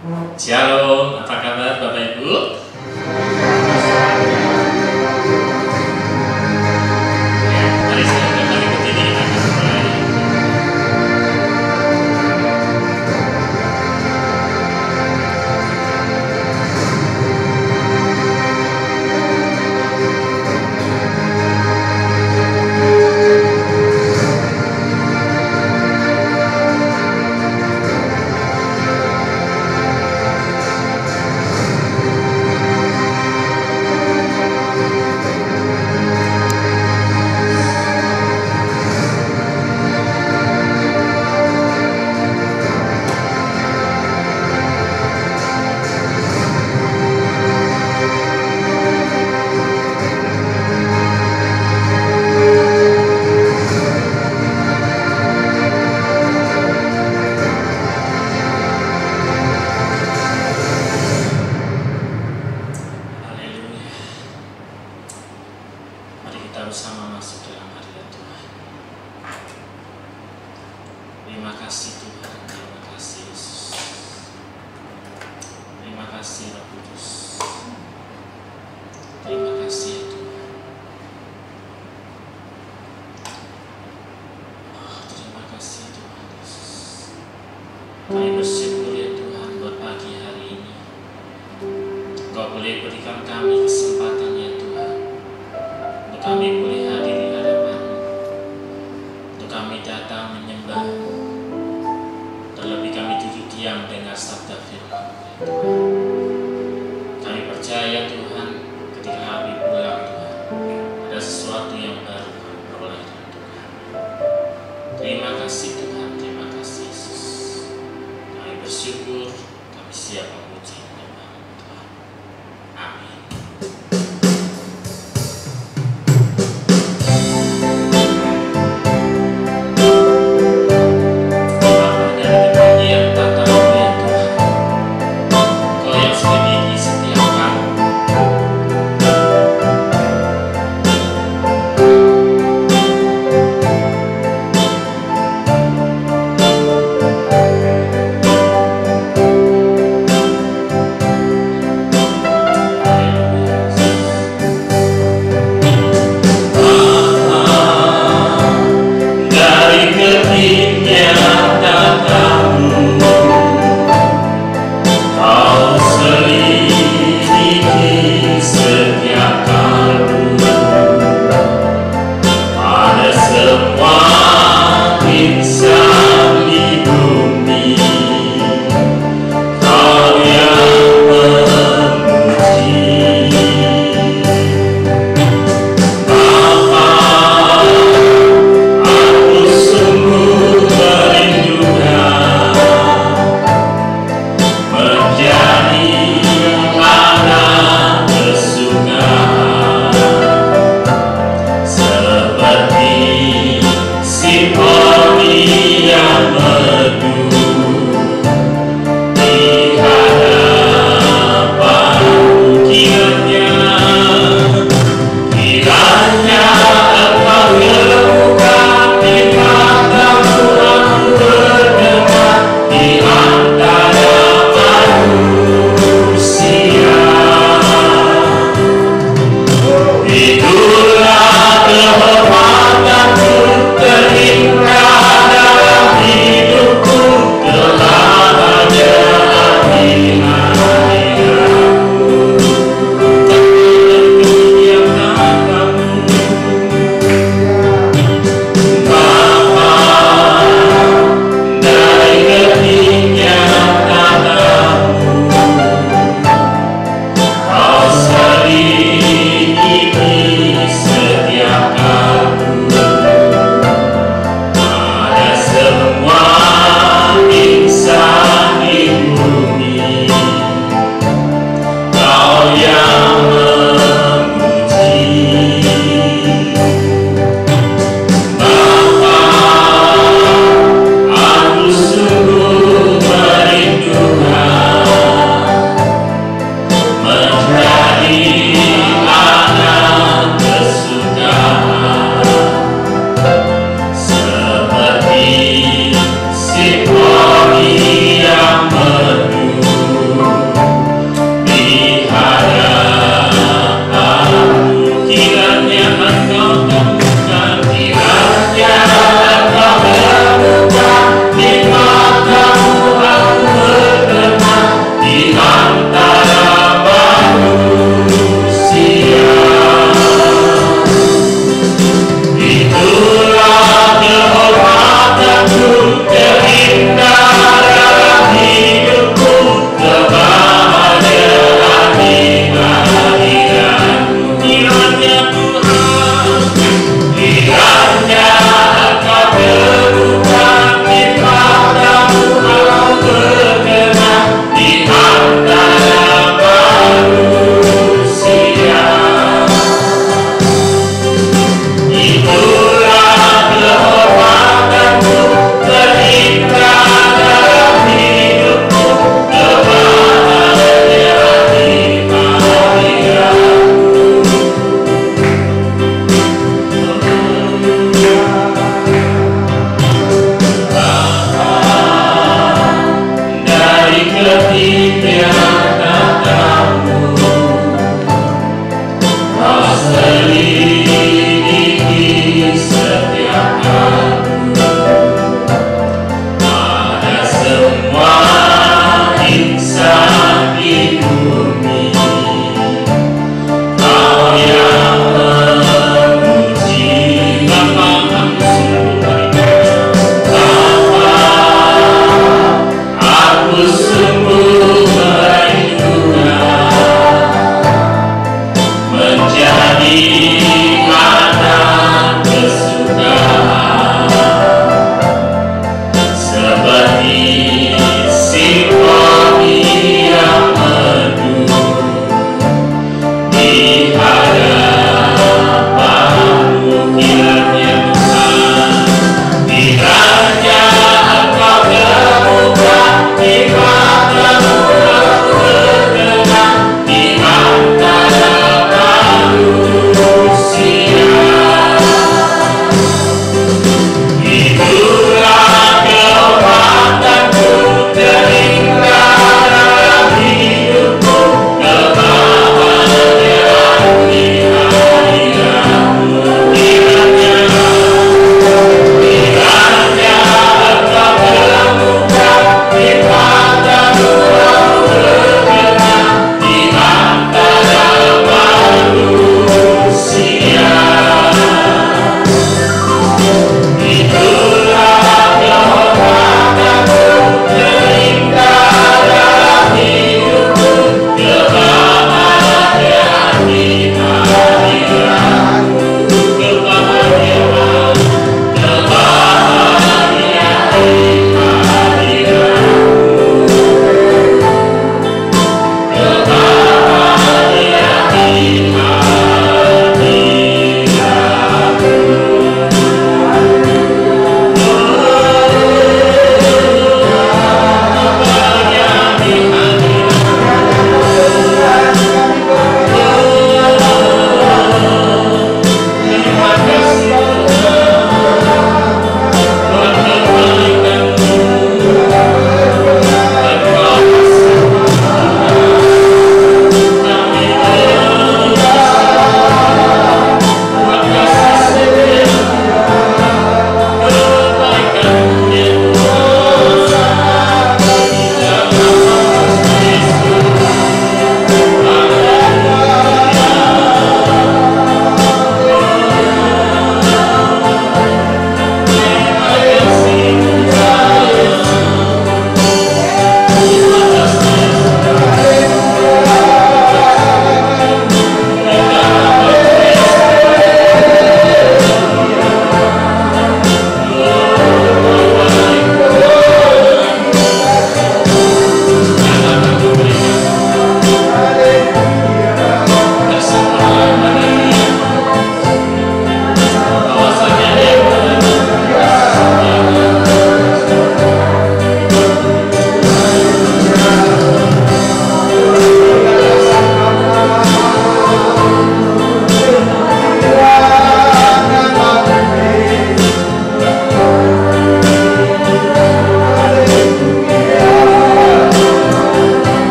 Shalom, apa kabar Bapak Ibu? Ya, mari saya kembali ke sini, kita akan mulai. Kami bersyukur ya Tuhan buat pagi hari ini. Engkau boleh berikan kami kesempatan ya Tuhan, untuk kami boleh hadir di hadapan-Mu, untuk kami datang menyembah, terlebih kami duduk diam dengar sabda firman-Mu ya Tuhan. Kami percaya Tuhan, ketika kami pulang Tuhan, ada sesuatu yang baru kami peroleh dari Tuhan. Terima kasih Tuhan, terima kasih Yesus. Kami bersyukur, kami siap memuji menyembah Tuhan. Amin.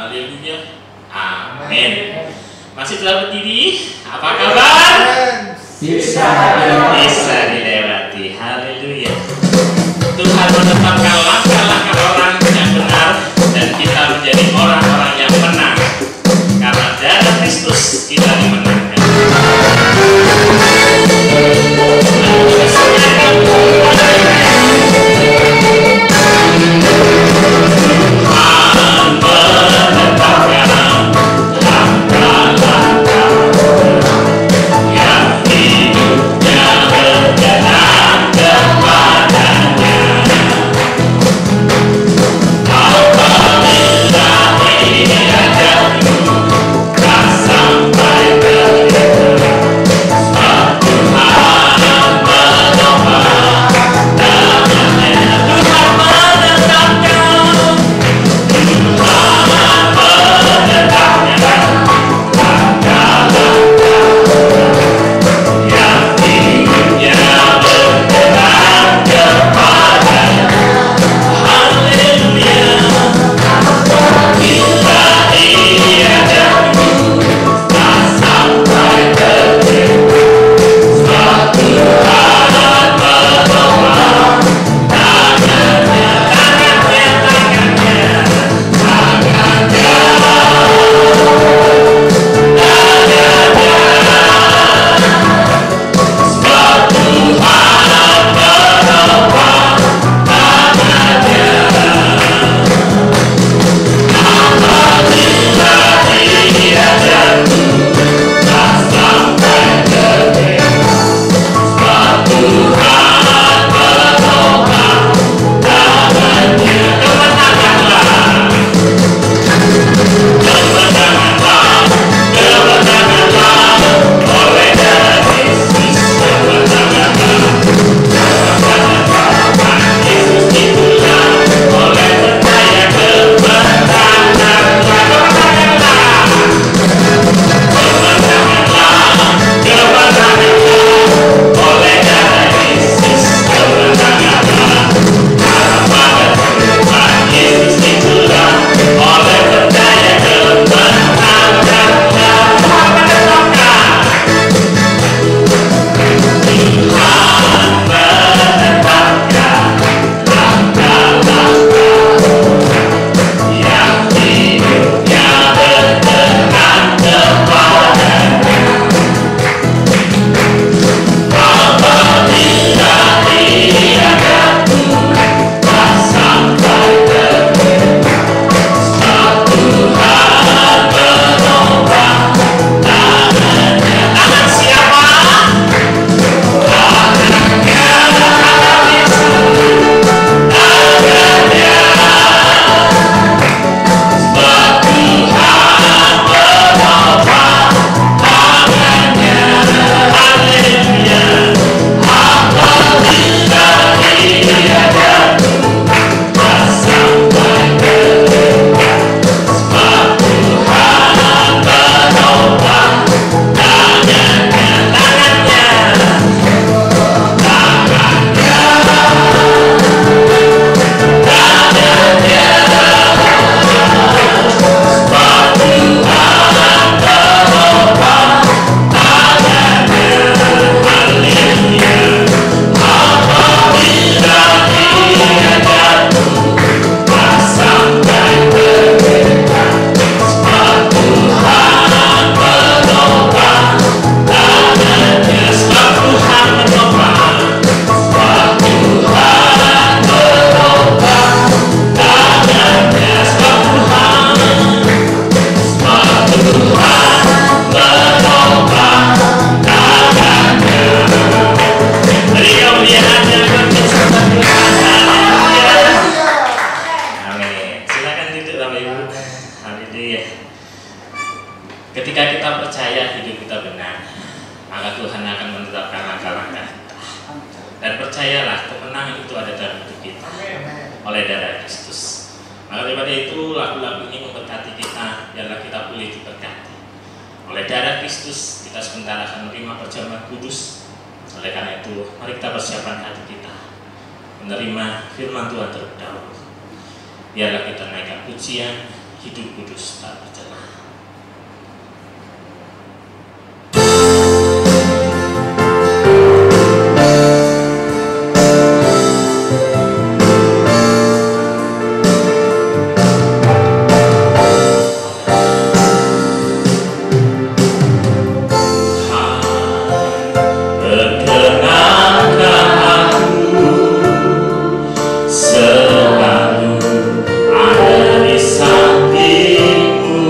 Haleluya. Amin. Masih telah berdiri? Apa kabar? Bisa dilewati. Haleluya. Tuhan menetapkan langkah-langkah orang yang benar dan kita menjadi orang-orang yang menang. Karena darah Kristus kita dimenangkan. hidup kudus tak berjalan. Selalu ada di sampingku.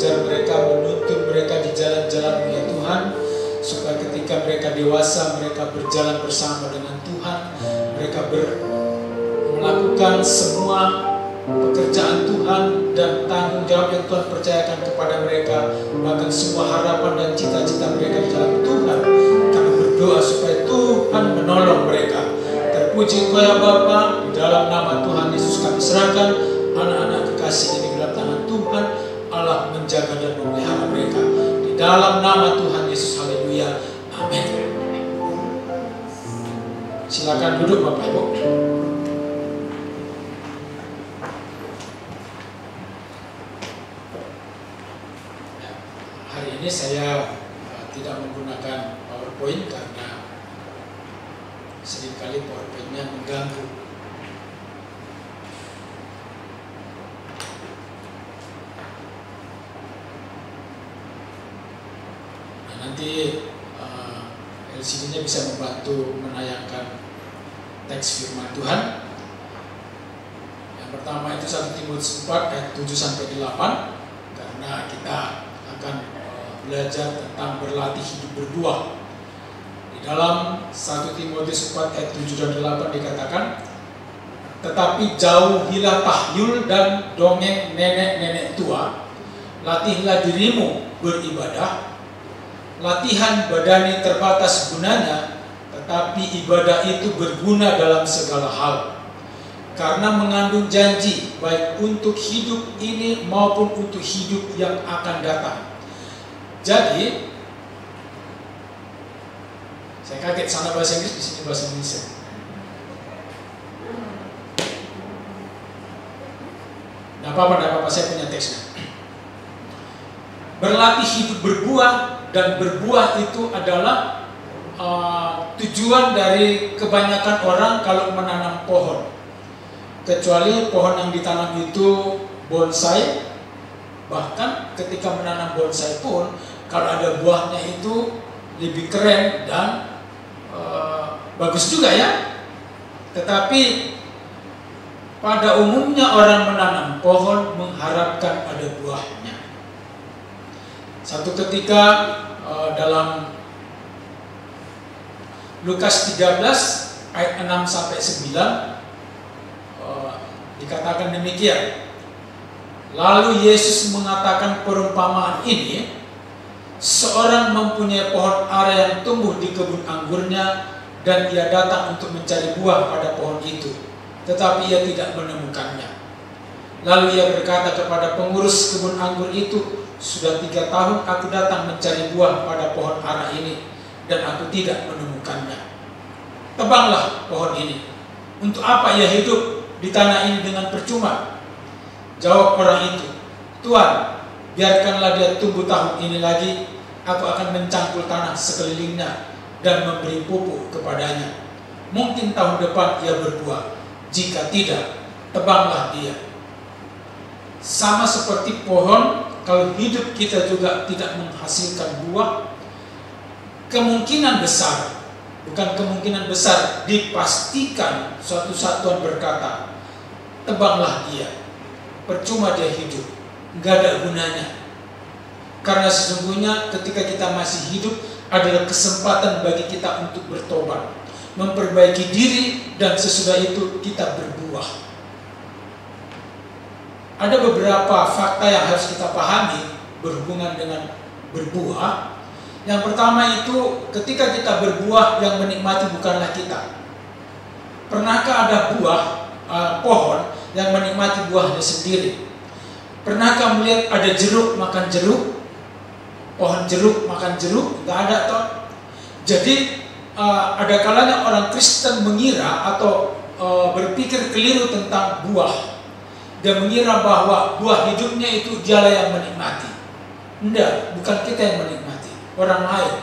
mengajar mereka, menuntun mereka di jalan-jalan ya Tuhan, supaya ketika mereka dewasa, mereka berjalan bersama dengan Tuhan, mereka melakukan semua pekerjaan Tuhan dan tanggung jawab yang Tuhan percayakan kepada mereka, bahkan semua harapan dan cita-cita mereka di dalam Tuhan. Kami berdoa supaya Tuhan menolong mereka. Terpuji Engkau ya Bapa, di dalam nama Tuhan Yesus kami serahkan anak-anak kekasih ini dalam tangan Tuhan. Allah menjaga dan memelihara mereka di dalam nama Tuhan Yesus. Haleluya, amin. Silakan duduk Bapak Ibu. Hari ini saya tidak menggunakan PowerPoint karena seringkali PowerPoint-nya mengganggu. Nah, nanti LCD-nya bisa membantu menayangkan teks firman Tuhan. Yang pertama itu 1 Timotius 4 ayat 7-8, karena kita akan belajar tentang berlatih hidup berbuah. Di dalam 1 Timotius 4 ayat 7 dan 8 dikatakan, tetapi jauhilah tahyul dan dongeng nenek-nenek tua, latihlah dirimu beribadah. Latihan badani terbatas gunanya, tetapi ibadah itu berguna dalam segala hal, karena mengandung janji baik untuk hidup ini maupun untuk hidup yang akan datang. Jadi, saya kaget sana bahasa Inggris, di sini bahasa Indonesia. Tidak apa-apa, saya punya teksnya. Berlatih hidup berbuah, dan berbuah itu adalah tujuan dari kebanyakan orang kalau menanam pohon. Kecuali pohon yang ditanam itu bonsai, bahkan ketika menanam bonsai pun kalau ada buahnya itu lebih keren dan bagus juga ya. Tetapi pada umumnya orang menanam pohon mengharapkan ada buahnya. Satu ketika dalam Lukas 13 ayat 6-9 dikatakan demikian. Lalu Yesus mengatakan perumpamaan ini, seorang mempunyai pohon ara yang tumbuh di kebun anggurnya, dan ia datang untuk mencari buah pada pohon itu, tetapi ia tidak menemukannya. Lalu ia berkata kepada pengurus kebun anggur itu, sudah 3 tahun aku datang mencari buah pada pohon ara ini, dan aku tidak menemukannya. Tebanglah pohon ini. Untuk apa ia hidup di tanah ini dengan percuma? Jawab orang itu, Tuan, biarkanlah dia tumbuh tahun ini lagi, aku akan mencangkul tanah sekelilingnya dan memberi pupuk kepadanya. Mungkin tahun depan ia berbuah, jika tidak, tebanglah dia. Sama seperti pohon, kalau hidup kita juga tidak menghasilkan buah, kemungkinan besar, bukan kemungkinan besar, dipastikan suatu saat Tuhan berkata, tebanglah dia. Percuma dia hidup, nggak ada gunanya. Karena sesungguhnya ketika kita masih hidup adalah kesempatan bagi kita untuk bertobat, memperbaiki diri, dan sesudah itu kita berbuah. Ada beberapa fakta yang harus kita pahami berhubungan dengan berbuah. Yang pertama itu, ketika kita berbuah, yang menikmati bukanlah kita. Pernahkah ada pohon yang menikmati buahnya sendiri? Pernahkah melihat ada jeruk makan jeruk? Pohon jeruk makan jeruk? Nggak ada toh. Jadi ada kalanya orang Kristen mengira atau berpikir keliru tentang buah. Dia mengira bahwa buah hidupnya itu dialah yang menikmati. Enggak, bukan kita yang menikmati, orang lain.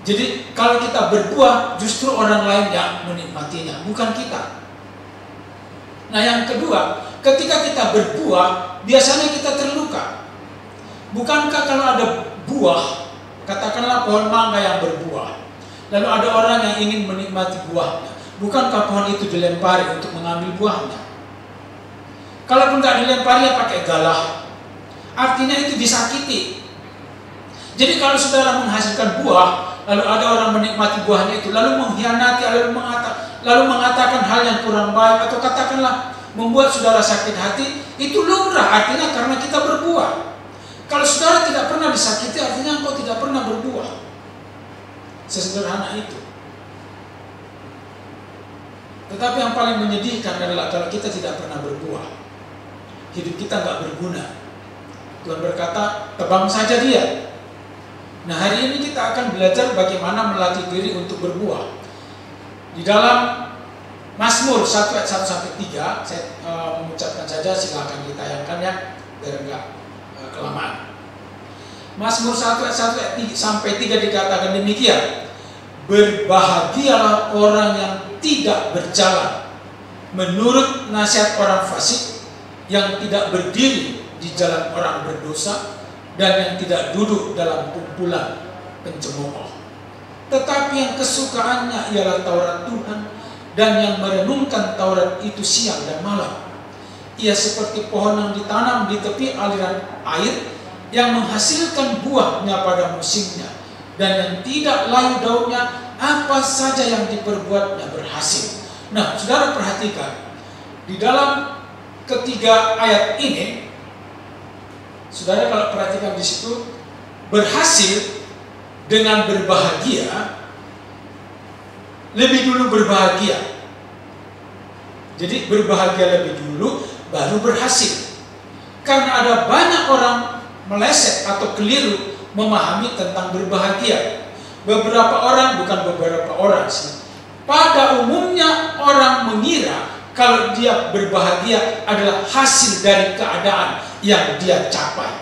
Jadi kalau kita berbuah, justru orang lain yang menikmatinya, bukan kita. Nah yang kedua, ketika kita berbuah, biasanya kita terluka. Bukankah kalau ada buah, katakanlah pohon mangga yang berbuah, lalu ada orang yang ingin menikmati buahnya, bukankah pohon itu dilempari untuk mengambil buahnya? Kalaupun nggak dilempari, ya pakai galah. artinya itu disakiti. Jadi kalau saudara menghasilkan buah, lalu ada orang menikmati buahnya itu, lalu mengkhianati, lalu mengatakan hal yang kurang baik, atau katakanlah membuat saudara sakit hati, itu lumrah, artinya karena kita berbuah. Kalau saudara tidak pernah disakiti, artinya engkau tidak pernah berbuah. Sesederhana itu. Tetapi yang paling menyedihkan adalah kalau kita tidak pernah berbuah, hidup kita nggak berguna. Tuhan berkata, tebang saja dia. Nah, hari ini kita akan belajar bagaimana melatih diri untuk berbuah. Di dalam Mazmur 1 ayat 1-3, saya mengucapkan saja, silakan ditayangkan ya, biar enggak kelamaan. Mazmur 1 ayat 1-3 dikatakan demikian. Berbahagialah orang yang tidak berjalan menurut nasihat orang fasik, yang tidak berdiri di jalan orang berdosa, dan yang tidak duduk dalam kumpulan pencemooh. Tetapi yang kesukaannya ialah Taurat Tuhan, dan yang merenungkan Taurat itu siang dan malam. Ia seperti pohon yang ditanam di tepi aliran air, yang menghasilkan buahnya pada musimnya, dan yang tidak layu daunnya, apa saja yang diperbuatnya berhasil. Nah, saudara perhatikan, di dalam ketiga ayat ini, saudara kalau perhatikan di situ, berhasil dengan berbahagia, lebih dulu berbahagia. Jadi berbahagia lebih dulu, baru berhasil. Karena ada banyak orang meleset atau keliru memahami tentang berbahagia. Beberapa orang, bukan beberapa orang sih, pada umumnya orang mengira kalau dia berbahagia adalah hasil dari keadaan yang dia capai.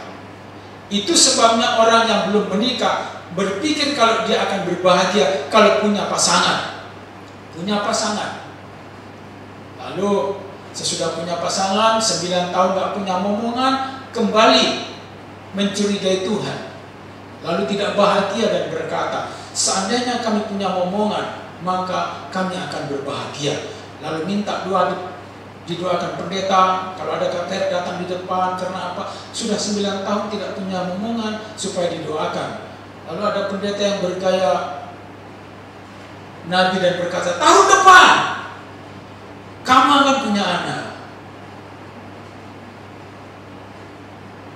Itu sebabnya orang yang belum menikah berpikir kalau dia akan berbahagia kalau punya pasangan. Lalu sesudah punya pasangan, 9 tahun gak punya momongan, kembali mencurigai Tuhan. Lalu tidak bahagia dan berkata, seandainya kami punya momongan, maka kami akan berbahagia. Lalu minta doa, didoakan pendeta, kalau ada KTR datang di depan, karena apa? Sudah 9 tahun tidak punya momongan, supaya didoakan. Lalu ada pendeta yang bergaya Nabi dan berkata, tahun depan kamu akan punya anak.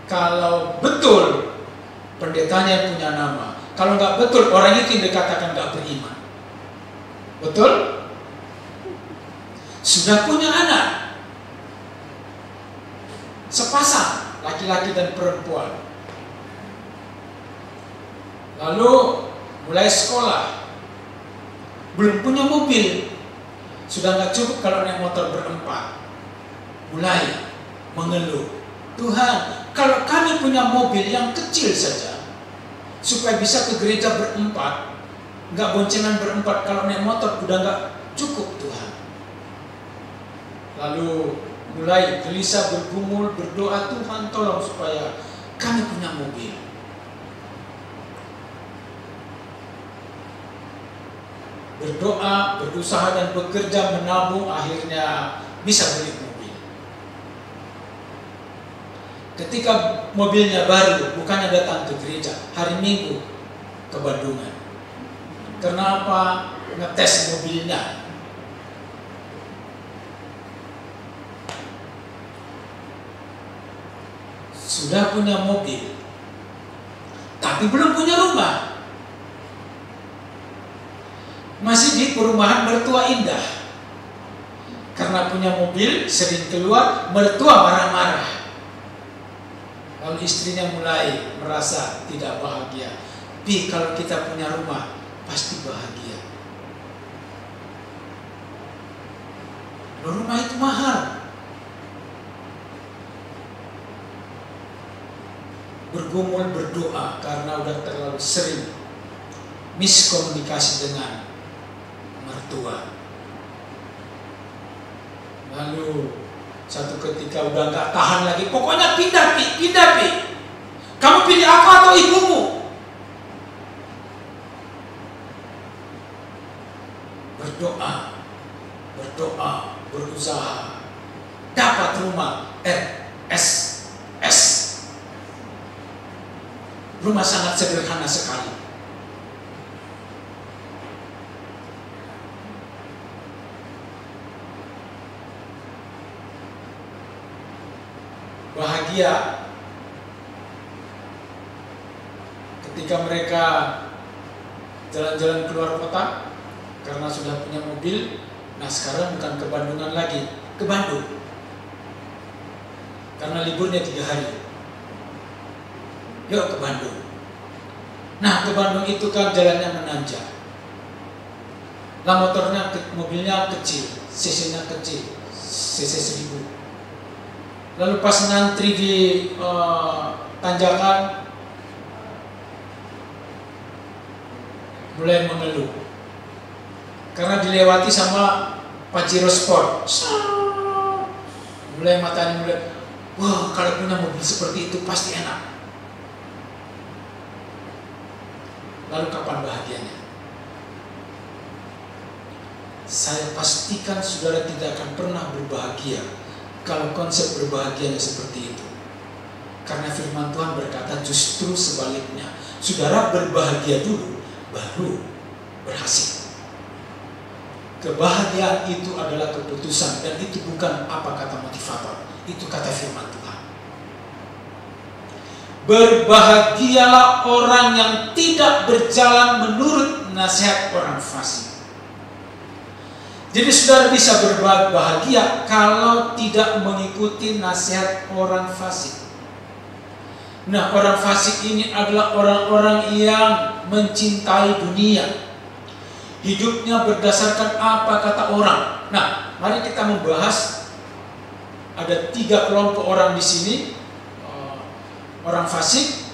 Kalau betul pendetanya yang punya nama, kalau nggak betul orang itu yang dikatakan nggak beriman. Betul? Sudah punya anak, sepasang laki-laki dan perempuan. Lalu mulai sekolah, belum punya mobil, sudah nggak cukup kalau naik motor berempat. Mulai mengeluh, Tuhan, kalau kami punya mobil yang kecil saja, supaya bisa ke gereja berempat, nggak boncengan berempat, kalau naik motor udah nggak cukup Tuhan. Lalu mulai gelisah, bergumul, berdoa, Tuhan tolong supaya kami punya mobil. Berdoa, berusaha dan bekerja, menabung, akhirnya bisa beli mobil. Ketika mobilnya baru, bukannya datang ke gereja, hari Minggu ke Bandungan. Kenapa? Ngetes mobilnya. Sudah punya mobil, tapi belum punya rumah. Masih di perumahan mertua indah. Karena punya mobil, sering keluar, mertua marah-marah. Lalu istrinya mulai merasa tidak bahagia. Pi, kalau kita punya rumah, pasti bahagia. Loh, rumah itu mahal. Bergumul, berdoa karena udah terlalu sering miskomunikasi dengan mertua. Lalu satu ketika udah nggak tahan lagi, pokoknya pindah pi. Kamu pilih aku atau ibumu? Berdoa, berusaha, dapat rumah RSS. Rumah sangat sederhana sekali. Bahagia ketika mereka jalan-jalan keluar kota karena sudah punya mobil. Nah sekarang bukan ke Bandungan lagi, ke Bandung, karena liburnya 3 hari. Yuk ke Bandung. Nah ke Bandung itu kan jalannya menanjak. Lah motornya, mobilnya kecil, cc-nya kecil, cc 1000. Lalu pas ngantri di tanjakan mulai mengeluh karena dilewati sama Pajero Sport. Mulai matanya mulai, wah kalau punya mobil seperti itu pasti enak. Lalu kapan bahagianya? Saya pastikan saudara tidak akan pernah berbahagia kalau konsep berbahagianya seperti itu. Karena firman Tuhan berkata justru sebaliknya. Saudara berbahagia dulu, baru berhasil. Kebahagiaan itu adalah keputusan, dan itu bukan apa kata motivator, itu kata firman Tuhan. Berbahagialah orang yang tidak berjalan menurut nasihat orang fasik. Jadi saudara bisa berbahagia kalau tidak mengikuti nasihat orang fasik. Nah, orang fasik ini adalah orang-orang yang mencintai dunia. Hidupnya berdasarkan apa kata orang. Nah, mari kita membahas ada 3 kelompok orang di sini. Orang fasik,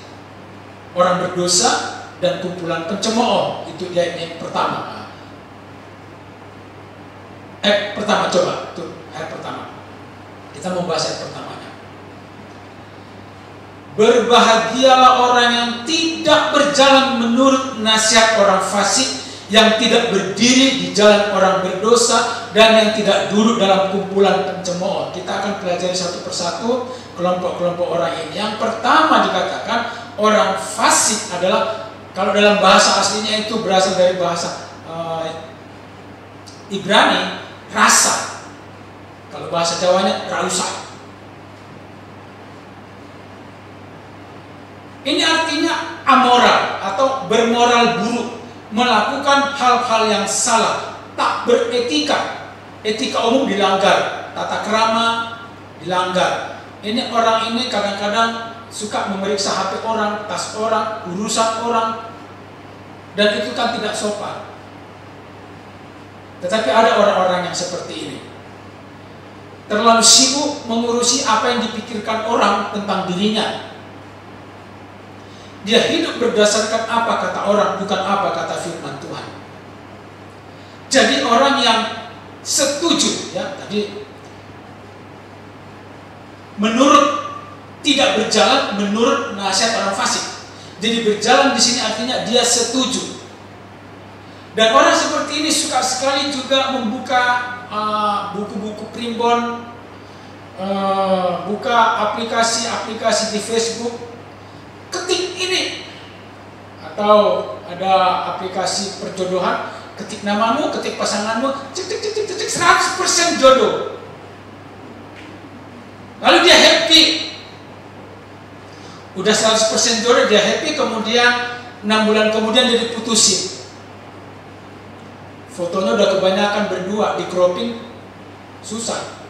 orang berdosa, dan kumpulan pencemooh. Itu dia yang pertama. Pertama coba, tuh ayat pertama. Kita membahas ayat pertamanya. Berbahagialah orang yang tidak berjalan menurut nasihat orang fasik, yang tidak berdiri di jalan orang berdosa, dan yang tidak duduk dalam kumpulan pencemooh. Kita akan pelajari satu persatu kelompok-kelompok orang ini. Yang pertama dikatakan orang fasik adalah, kalau dalam bahasa aslinya itu berasal dari bahasa Ibrani, rasa. Kalau bahasa Jawanya rausa. Ini artinya amoral atau bermoral buruk, melakukan hal-hal yang salah, tak beretika. Etika umum dilanggar, tata krama dilanggar. Ini orang ini kadang-kadang suka memeriksa HP orang, tas orang, urusan orang, dan itu kan tidak sopan. Tetapi ada orang-orang yang seperti ini, terlalu sibuk mengurusi apa yang dipikirkan orang tentang dirinya. Dia hidup berdasarkan apa kata orang, bukan apa kata firman Tuhan. Jadi orang yang setuju, ya tadi, menurut, tidak berjalan menurut nasihat orang fasik. Jadi berjalan di sini artinya dia setuju. Dan orang seperti ini suka sekali juga membuka buku-buku primbon, buka aplikasi-aplikasi di Facebook, ketik ini, atau ada aplikasi perjodohan, ketik namamu, ketik pasanganmu, cek 100% jodoh. Lalu dia happy, udah 100% jodoh, dia happy. Kemudian 6 bulan kemudian dia diputusin. Fotonya udah kebanyakan berdua, di cropping susah.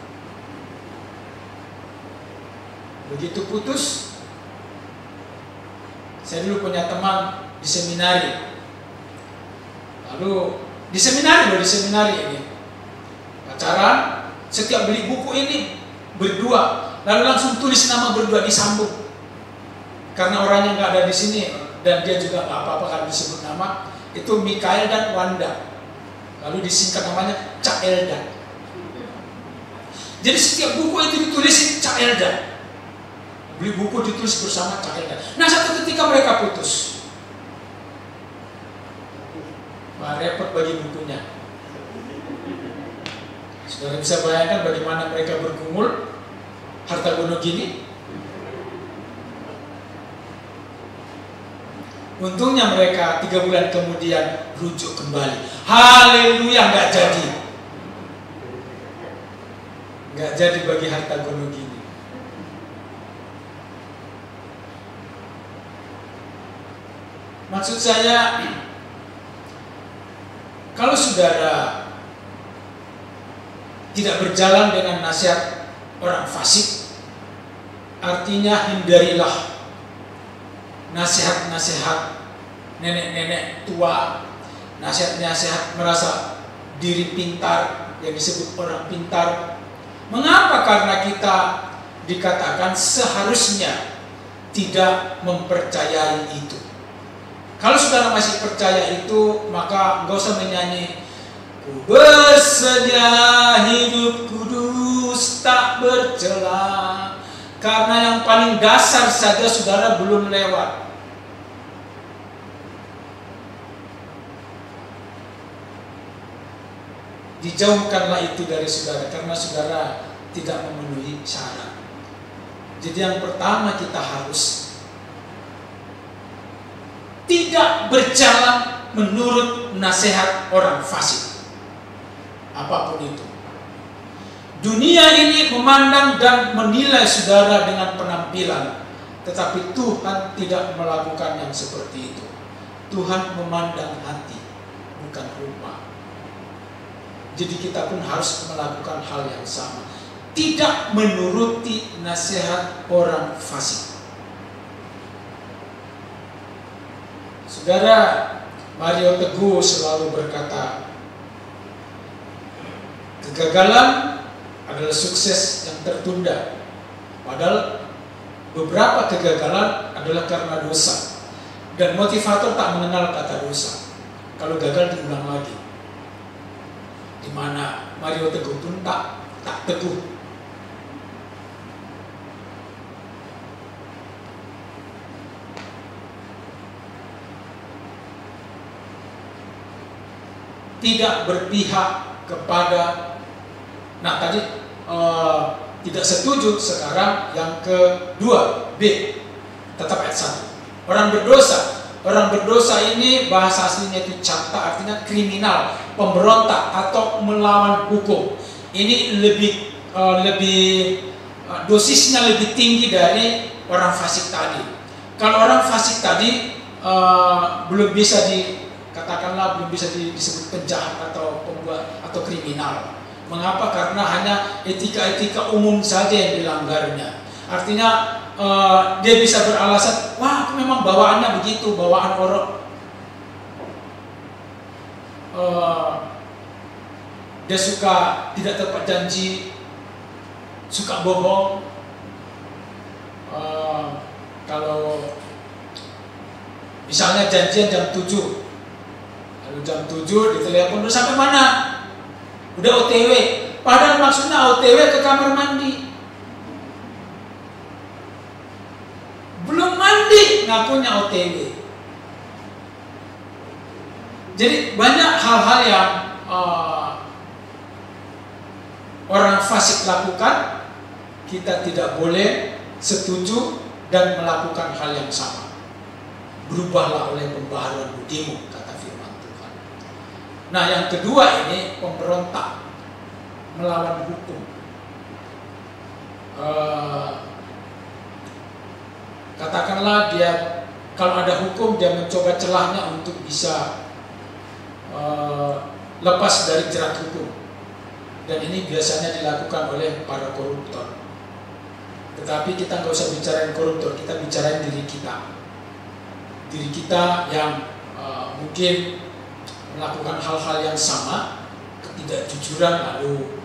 Begitu putus, saya dulu punya teman di seminari. Lalu di seminari ini pacaran, setiap beli buku ini berdua, lalu langsung tulis nama berdua, disambung. Karena orangnya nggak ada di sini dan dia juga nggak apa-apa kalau disebut nama. Itu Mikael dan Wanda. Lalu disingkat namanya Cak Elda. Jadi setiap buku itu ditulisin Cak Elda. Beli buku ditulis bersama Cak Elda. Nah, satu ketika mereka putus. Wah, repot bagi bukunya. Saudara bisa bayangkan bagaimana mereka bergumul harta gono gini. Untungnya mereka 3 bulan kemudian rujuk kembali. Haleluya, nggak jadi. Nggak jadi bagi harta gono gini. Maksud saya, kalau saudara tidak berjalan dengan nasihat orang fasik, artinya hindarilah nasihat-nasihat nenek-nenek tua, nasihat-nasihat merasa diri pintar, yang disebut orang pintar. Mengapa? Karena kita dikatakan seharusnya tidak mempercayai itu. Kalau saudara masih percaya itu, maka nggak usah menyanyi, ku bersedia hidup kudus tak bercela. Karena yang paling dasar saja saudara belum lewat. Dijauhkanlah itu dari saudara, karena saudara tidak memenuhi syarat. Jadi yang pertama kita harus tidak berjalan menurut nasihat orang fasik, apapun itu. Dunia ini memandang dan menilai saudara dengan penampilan, tetapi Tuhan tidak melakukan yang seperti itu. Tuhan memandang hati, bukan rupa. Jadi kita pun harus melakukan hal yang sama, tidak menuruti nasihat orang fasik. Saudara, Mario Teguh selalu berkata, kegagalan adalah sukses yang tertunda. Padahal beberapa kegagalan adalah karena dosa. Dan motivator tak mengenal kata dosa. Kalau gagal diulang lagi. Di mana Mario Teguh pun tak teguh. Tidak berpihak kepada, nah tadi tidak setuju. Sekarang yang kedua, B, tetap ayat 1. Orang berdosa ini bahasa aslinya itu capta, artinya kriminal, pemberontak atau melawan hukum. Ini lebih dosisnya lebih tinggi dari orang fasik tadi. Kalau orang fasik tadi belum bisa belum bisa disebut penjahat atau pembuat atau kriminal. Mengapa? Karena hanya etika-etika umum saja yang dilanggarnya. Artinya dia bisa beralasan, wah aku memang bawaannya begitu, bawaan orang. Dia suka tidak tepat janji, suka bohong. Kalau misalnya janjian jam 7, lalu jam 7 ditelepon, udah sampai mana? Udah OTW, padahal maksudnya OTW ke kamar mandi. Belum mandi, ngakunya OTW. Jadi banyak hal-hal yang orang fasik lakukan, kita tidak boleh setuju dan melakukan hal yang sama. Berubahlah oleh pembaharuan budimu, kata firman Tuhan. Nah, yang kedua ini pemberontak, melawan hukum. Katakanlah dia, kalau ada hukum, dia mencoba celahnya untuk bisa lepas dari jerat hukum. Dan ini biasanya dilakukan oleh para koruptor. Tetapi kita nggak usah bicarain koruptor, kita bicarain diri kita. Diri kita yang mungkin melakukan hal-hal yang sama, ketidakjujuran, lalu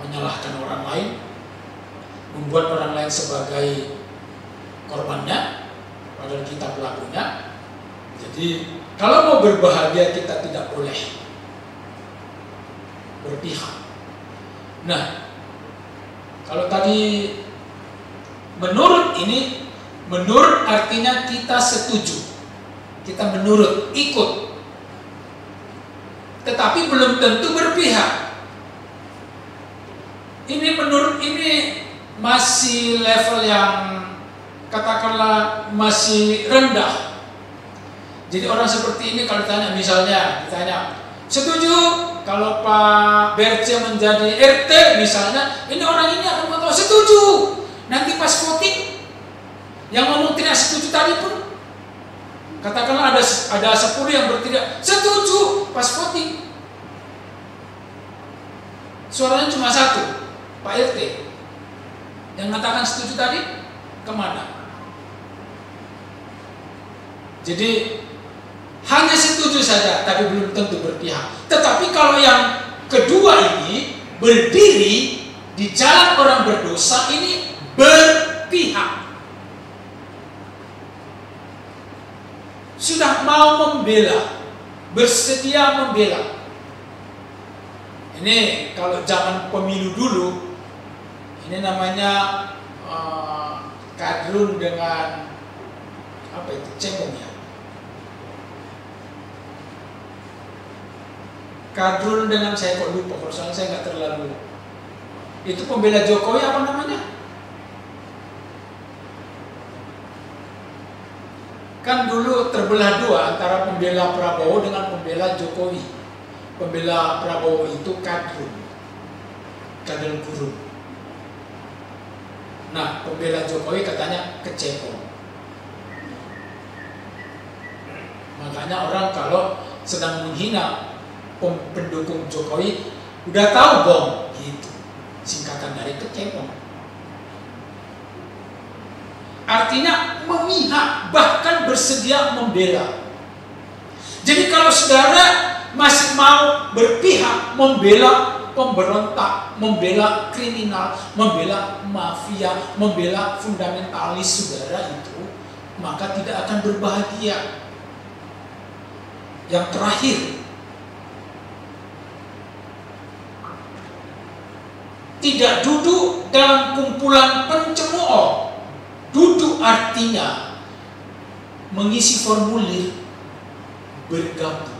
menyalahkan orang lain, membuat orang lain sebagai korbannya, padahal kita pelakunya. Jadi kalau mau berbahagia, kita tidak boleh berpihak. Nah, kalau tadi menurut ini, menurut artinya kita setuju, kita menurut, ikut, tetapi belum tentu berpihak. Ini menurut ini masih level yang katakanlah masih rendah. Jadi orang seperti ini kalau ditanya, misalnya ditanya, setuju kalau Pak Berce menjadi RT misalnya, ini orang ini akan mengatakan setuju. Nanti pas voting, yang ngomong tidak setuju tadi pun, katakanlah ada 10 yang bertidak setuju pas voting, suaranya cuma 1, Pak RT. Yang mengatakan setuju tadi kemana? Jadi hanya setuju saja, tapi belum tentu berpihak. Tetapi kalau yang kedua ini berdiri di jalan orang berdosa, ini berpihak. Sudah mau membela, bersedia membela. Ini kalau zaman pemilu dulu, ini namanya kadrun dengan apa itu, cebong ya. Kadrun dengan, saya kok lupa, kalau soalnya saya nggak terlalu. Itu pembela Jokowi apa namanya? Kan dulu terbelah dua antara pembela Prabowo dengan pembela Jokowi. Pembela Prabowo itu kadrun, kadal gurun. Nah, pembela Jokowi katanya kecepong. Makanya orang kalau sedang menghina pendukung Jokowi, udah tahu dong, gitu. Singkatan dari kecepong. Artinya memihak, bahkan bersedia membela. Jadi kalau saudara masih mau berpihak membela pemberontak, membela kriminal, membela mafia, membela fundamentalis saudara itu, maka tidak akan berbahagia. Yang terakhir, tidak duduk dalam kumpulan pencemooh. Duduk artinya mengisi formulir, bergabung.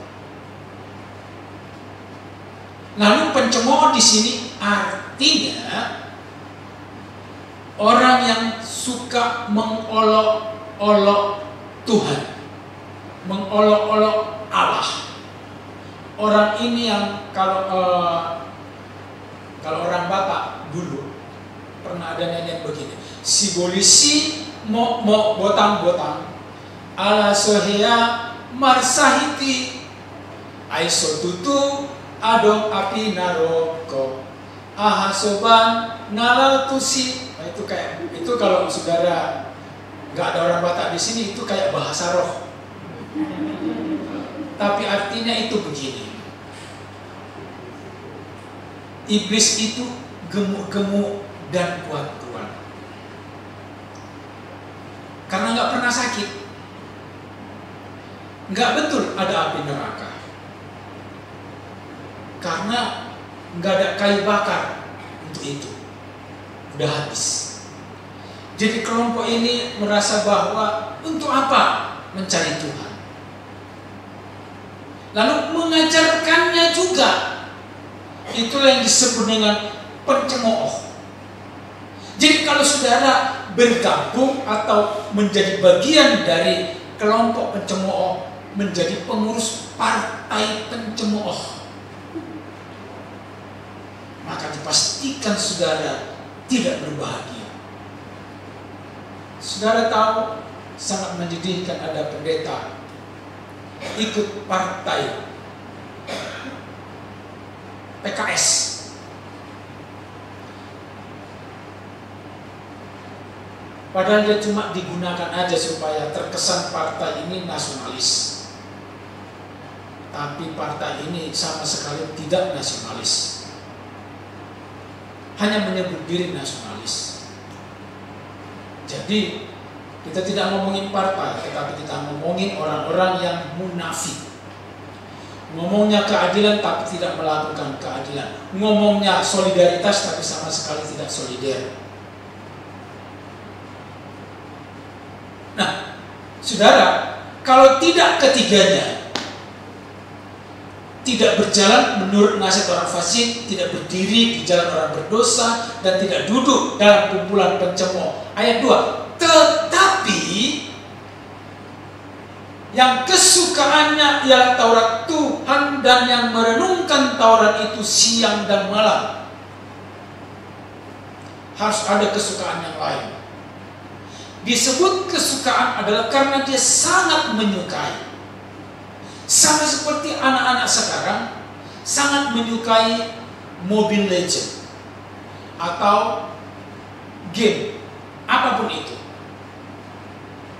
Lalu pencemooh di sini artinya orang yang suka mengolok-olok Tuhan, mengolok-olok Allah. Orang ini yang kalau orang Batak dulu pernah ada nyanyian begini, si polisi mo botang-botang ala sohea marsahiti aiso tutu adong api naroko aha soban nalal tusi. Nah, itu kalau saudara nggak ada orang Batak di sini, itu kayak bahasa roh. Tapi artinya itu begini. Iblis itu gemuk-gemuk dan kuat-kuat. Karena nggak pernah sakit. Nggak betul ada api neraka. Karena nggak ada kayu bakar untuk itu. Udah habis. Jadi kelompok ini merasa bahwa untuk apa mencari Tuhan? Lalu mengajarkannya juga. Itulah yang disebut dengan pencemooh. Jadi kalau saudara bergabung atau menjadi bagian dari kelompok pencemooh, menjadi pengurus partai pencemooh, maka dipastikan saudara tidak berbahagia. Saudara tahu, sangat menyedihkan ada pendeta ikut partai PKS. Padahal dia cuma digunakan aja supaya terkesan partai ini nasionalis. Tapi partai ini sama sekali tidak nasionalis. Hanya menyebut diri nasionalis. Jadi kita tidak ngomongin partai, tetapi kita ngomongin orang-orang yang munafik. Ngomongnya keadilan tapi tidak melakukan keadilan. Ngomongnya solidaritas tapi sama sekali tidak solider. Nah, saudara, kalau tidak ketiganya, tidak berjalan menurut nasihat orang fasik, tidak berdiri di jalan orang berdosa, dan tidak duduk dalam kumpulan pencemooh. Ayat 2, tetapi yang kesukaannya ialah Taurat Tuhan dan yang merenungkan Taurat itu siang dan malam. Harus ada kesukaan yang lain. Disebut kesukaan adalah karena dia sangat menyukai. Sama seperti anak-anak sekarang sangat menyukai Mobile Legends atau game, apapun itu.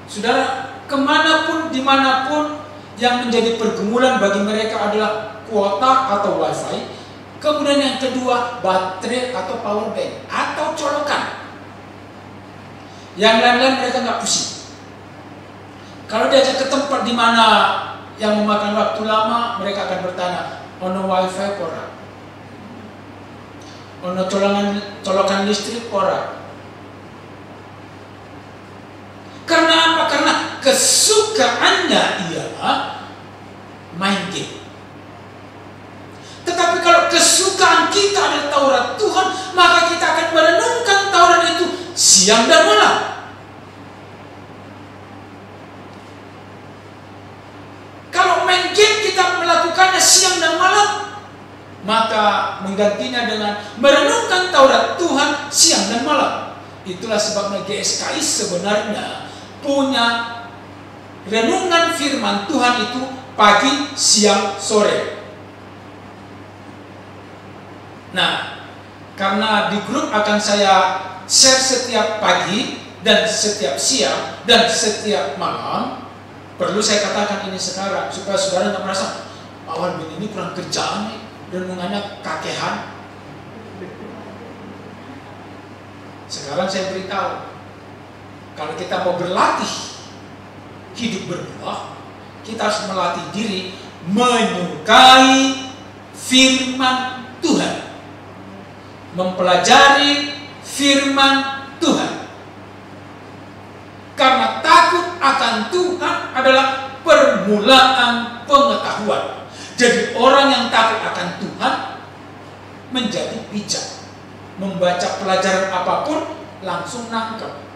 Saudara, kemanapun, dimanapun yang menjadi pergumulan bagi mereka adalah kuota atau wifi. Kemudian yang kedua, baterai atau power bank atau colokan. Yang lain-lain mereka nggak pusing. Kalau diajak ke tempat di mana yang memakan waktu lama, mereka akan bertanya, ono wifi pora, ono colokan listrik pora. Karena apa? Karena kesukaannya ialah main game. Tetapi kalau kesukaan kita adalah Taurat Tuhan, maka kita akan merenungkan Taurat itu siang dan malam. Kalau main game kita melakukannya siang dan malam, maka menggantinya dengan merenungkan Taurat Tuhan siang dan malam. Itulah sebabnya GSKI sebenarnya punya renungan firman Tuhan itu pagi, siang, sore. Nah, karena di grup akan saya share setiap pagi dan setiap siang dan setiap malam, perlu saya katakan ini sekarang supaya saudara nggak merasa Pak Walbin ini kurang kerjaan nih, renungannya kakehan. Sekarang saya beritahu, kalau kita mau berlatih hidup berbuah, kita harus melatih diri menyukai firman Tuhan, mempelajari firman Tuhan. Karena takut akan Tuhan adalah permulaan pengetahuan. Jadi orang yang takut akan Tuhan menjadi bijak. Membaca pelajaran apapun langsung nangkep.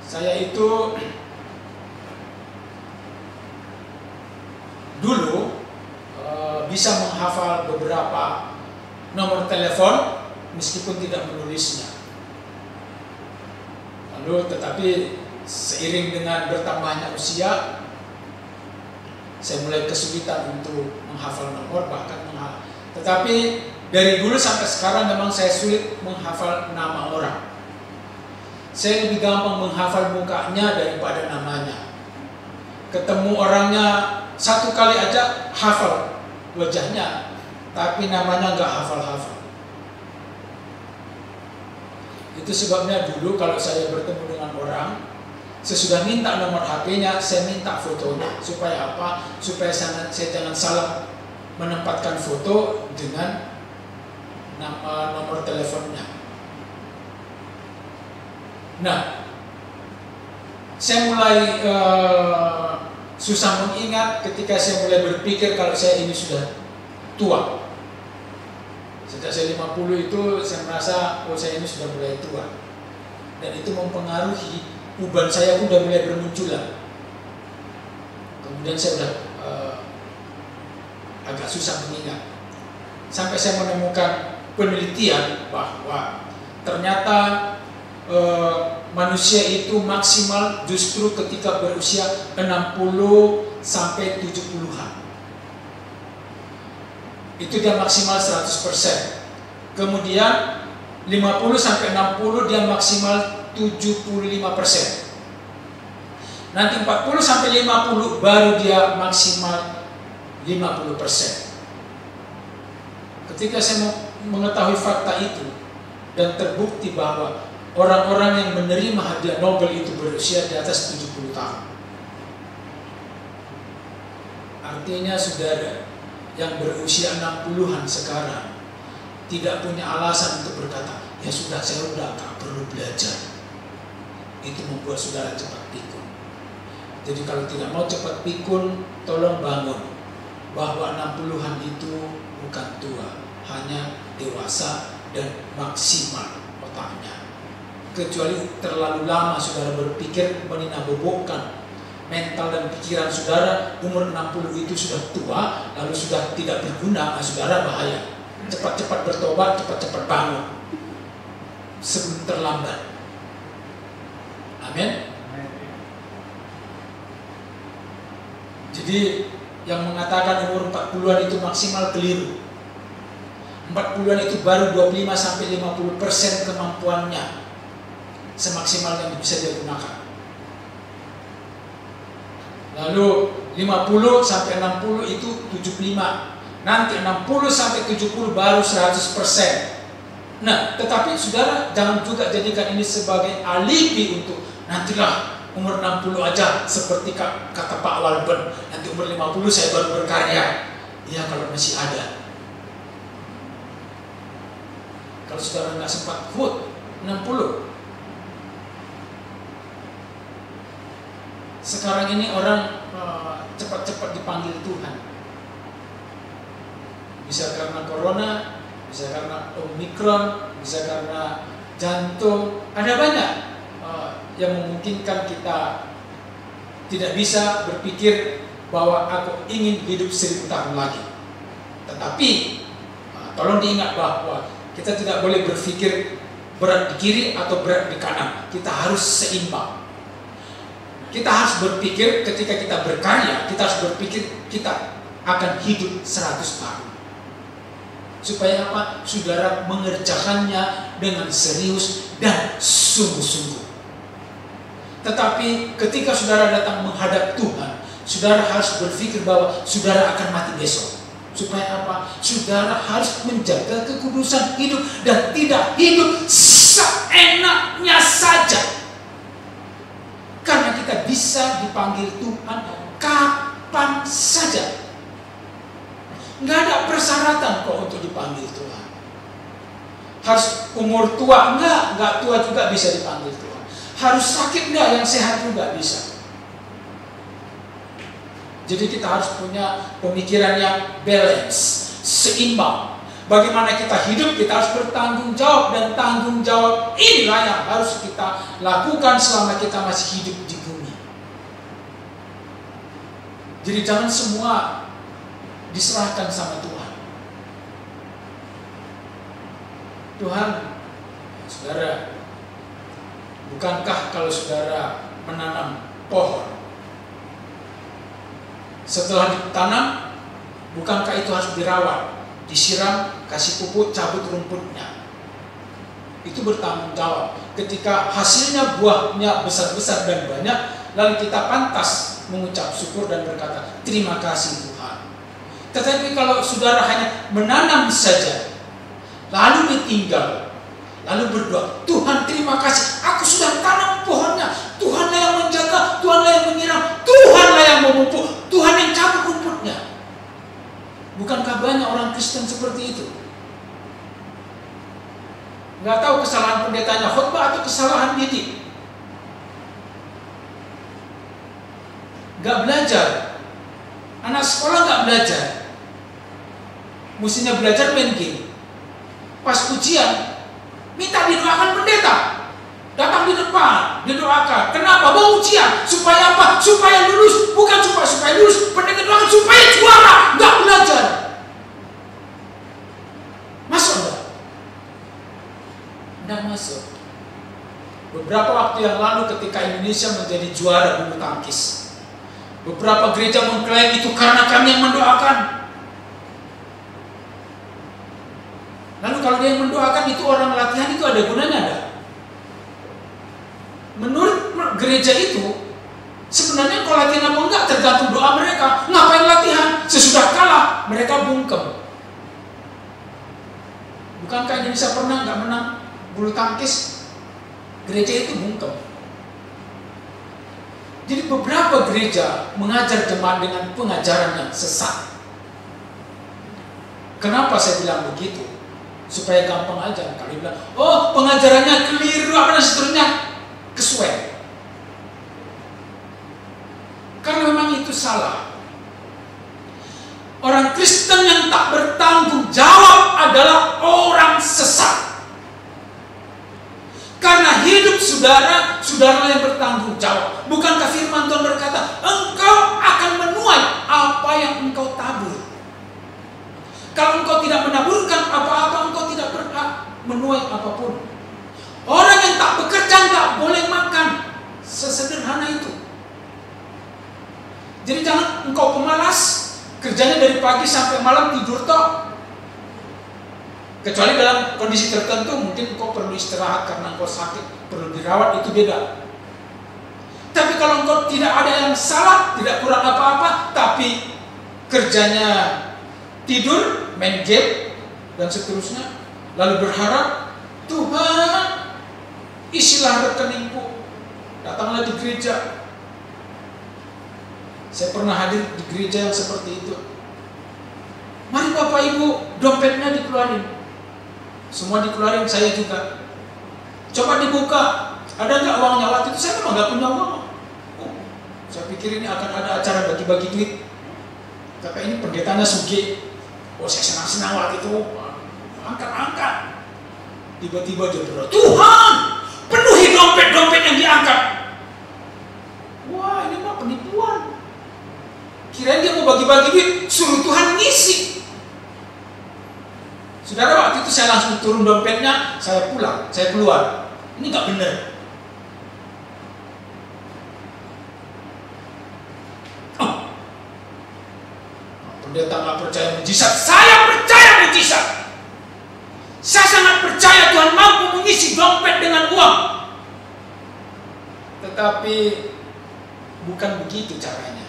Saya itu dulu bisa menghafal beberapa nomor telepon meskipun tidak menulisnya. Lalu tetapi seiring dengan bertambahnya usia, saya mulai kesulitan untuk menghafal nomor, bahkan tetapi dari dulu sampai sekarang memang saya sulit menghafal nama orang. Saya lebih gampang menghafal mukanya daripada namanya. Ketemu orangnya satu kali aja hafal wajahnya, tapi namanya nggak hafal-hafal. Itu sebabnya dulu kalau saya bertemu dengan orang, sesudah minta nomor HP-nya, saya minta fotonya. Supaya apa? Supaya saya jangan salah menempatkan foto dengan nomor teleponnya. Nah, saya mulai susah mengingat ketika saya mulai berpikir kalau saya ini sudah tua. Sejak saya 50 itu saya merasa saya ini sudah mulai tua. Dan itu mempengaruhi uban saya pun sudah mulai bermunculan. Kemudian saya sudah agak susah mengingat. Sampai saya menemukan penelitian bahwa ternyata manusia itu maksimal justru ketika berusia 60 sampai 70-an. Itu dia maksimal 100%. Kemudian 50 sampai 60 dia maksimal 75%. Nanti 40 sampai 50 baru dia maksimal 50%. Ketika saya mengetahui fakta itu dan terbukti bahwa orang-orang yang menerima hadiah Nobel itu berusia di atas 70 tahun. Artinya saudara yang berusia 60-an sekarang tidak punya alasan untuk berkata, ya sudah saya udah gak perlu belajar. Itu membuat saudara cepat pikun. Jadi kalau tidak mau cepat pikun, tolong bangun bahwa 60-an itu bukan tua, hanya dewasa dan maksimal otaknya. kecuali terlalu lama saudara berpikir meninabobokan mental dan pikiran saudara. Umur 60 itu sudah tua, lalu sudah tidak berguna, saudara bahaya. Cepat-cepat bertobat, cepat-cepat bangun sebelum terlambat. Amin. Jadi yang mengatakan umur 40-an itu maksimal keliru. 40-an itu baru 25-50% kemampuannya semaksimal yang bisa dia gunakan. Lalu 50-60 itu 75. Nanti 60-70 baru 100%. Nah, tetapi saudara jangan juga jadikan ini sebagai alibi untuk nantilah umur 60 aja seperti kata Pak Walben, nanti umur 50 saya baru berkarya. Ya kalau masih ada. Kalau saudara nggak sempat hut 60. Sekarang ini orang cepat-cepat dipanggil Tuhan. Bisa karena corona, bisa karena Omikron, bisa karena jantung. Ada banyak yang memungkinkan kita tidak bisa berpikir bahwa aku ingin hidup 1000 tahun lagi. Tetapi tolong diingat bahwa kita tidak boleh berpikir berat di kiri atau berat di kanan. Kita harus seimbang. Kita harus berpikir ketika kita berkarya, kita harus berpikir kita akan hidup 100 tahun. Supaya apa? Saudara mengerjakannya dengan serius dan sungguh-sungguh. Tetapi ketika saudara datang menghadap Tuhan, saudara harus berpikir bahwa saudara akan mati besok. Supaya apa? Saudara harus menjaga kekudusan hidup dan tidak hidup seenaknya saja. Karena kita bisa dipanggil Tuhan kapan saja. Nggak ada persyaratan kok untuk dipanggil Tuhan. Harus umur tua? Nggak tua juga bisa dipanggil Tuhan. Harus sakit nggak? Yang sehat juga bisa. Jadi kita harus punya pemikiran yang balance, seimbang. Bagaimana kita hidup, kita harus bertanggung jawab. Dan tanggung jawab inilah yang harus kita lakukan selama kita masih hidup di bumi. Jadi jangan semua diserahkan sama Tuhan. Tuhan, saudara, bukankah kalau saudara menanam pohon, setelah ditanam, bukankah itu harus dirawat, disiram, kasih pupuk, cabut rumputnya? Itu bertanggung jawab. Ketika hasilnya buahnya besar-besar dan banyak, lalu kita pantas mengucap syukur dan berkata, terima kasih Tuhan. Tetapi kalau saudara hanya menanam saja, lalu ditinggal, lalu berdoa, Tuhan terima kasih, aku sudah tanam pohonnya, Tuhanlah yang menjaga, Tuhanlah yang menyiram, Tuhanlah yang memupuk, Tuhan yang cabut rumputnya. Bukankah banyak orang Kristen seperti itu? Nggak tahu kesalahan pendetanya khotbah atau kesalahan didik. Nggak belajar. Anak sekolah nggak belajar. Mestinya belajar main game. Pas ujian, minta didoakan pendeta. Datang di depan, didoakan. Kenapa? Mau ujian. Supaya apa? Supaya lulus. Bukan supaya lulus. Pendeta doakan supaya juara. Nggak belajar. Masuk enggak? Nggak masuk. Beberapa waktu yang lalu ketika Indonesia menjadi juara bulu tangkis, beberapa gereja mengklaim itu karena kami yang mendoakan. Lalu kalau dia yang mendoakan, itu orang latihan itu ada gunanya enggak? Menurut gereja itu, sebenarnya kalau latihan apa enggak tergantung doa mereka. Ngapain latihan? Sesudah kalah, mereka bungkem. Bukankah Indonesia pernah nggak menang bulu tangkis? Gereja itu bungkem. Jadi beberapa gereja mengajar jemaat dengan pengajaran yang sesat. Kenapa saya bilang begitu? Supaya gampang aja. Kalau bilang, oh pengajarannya keliru, apa dan seterusnya, kesuai. Karena memang itu salah. Orang Kristen yang tak bertanggung jawab adalah orang sesat. Karena hidup saudara, saudara yang bertanggung jawab. Bukankah firman Tuhan berkata, engkau akan menuai apa yang engkau tabur. Kalau engkau tidak menaburkan apa-apa, engkau tidak berhak menuai apapun. Orang yang tak bekerja tak boleh makan. Sesederhana itu. Jadi jangan engkau pemalas, kerjanya dari pagi sampai malam tidur toh. Kecuali dalam kondisi tertentu mungkin engkau perlu istirahat karena engkau sakit, perlu dirawat, itu beda. Tapi kalau engkau tidak ada yang salah, tidak kurang apa-apa, tapi kerjanya tidur, main game, dan seterusnya, lalu berharap, Tuhan, isilah rekeningku, datanglah di gereja. Saya pernah hadir di gereja yang seperti itu. Mari Bapak Ibu, dompetnya dikeluarin. Semua dikeluarin, saya juga. Coba dibuka, ada nggak uangnya? Waktu itu saya memang nggak punya uang. Saya pikir ini akan ada acara bagi-bagi duit. Tapi ini pendetanya sugih. Saya senang-senang waktu itu. Angkat-angkat. Tiba-tiba dia berdoa, Tuhan, penuhi dompet-dompet yang diangkat. Wah, ini mah penipuan. Kirain dia mau bagi-bagi duit, suruh Tuhan ngisi. Saudara, waktu itu saya langsung turun dompetnya, saya pulang, saya keluar. Ini nggak benar. Pendeta nggak percaya mujizat, saya percaya mujizat. Saya sangat percaya Tuhan mampu mengisi dompet dengan uang. Tetapi bukan begitu caranya.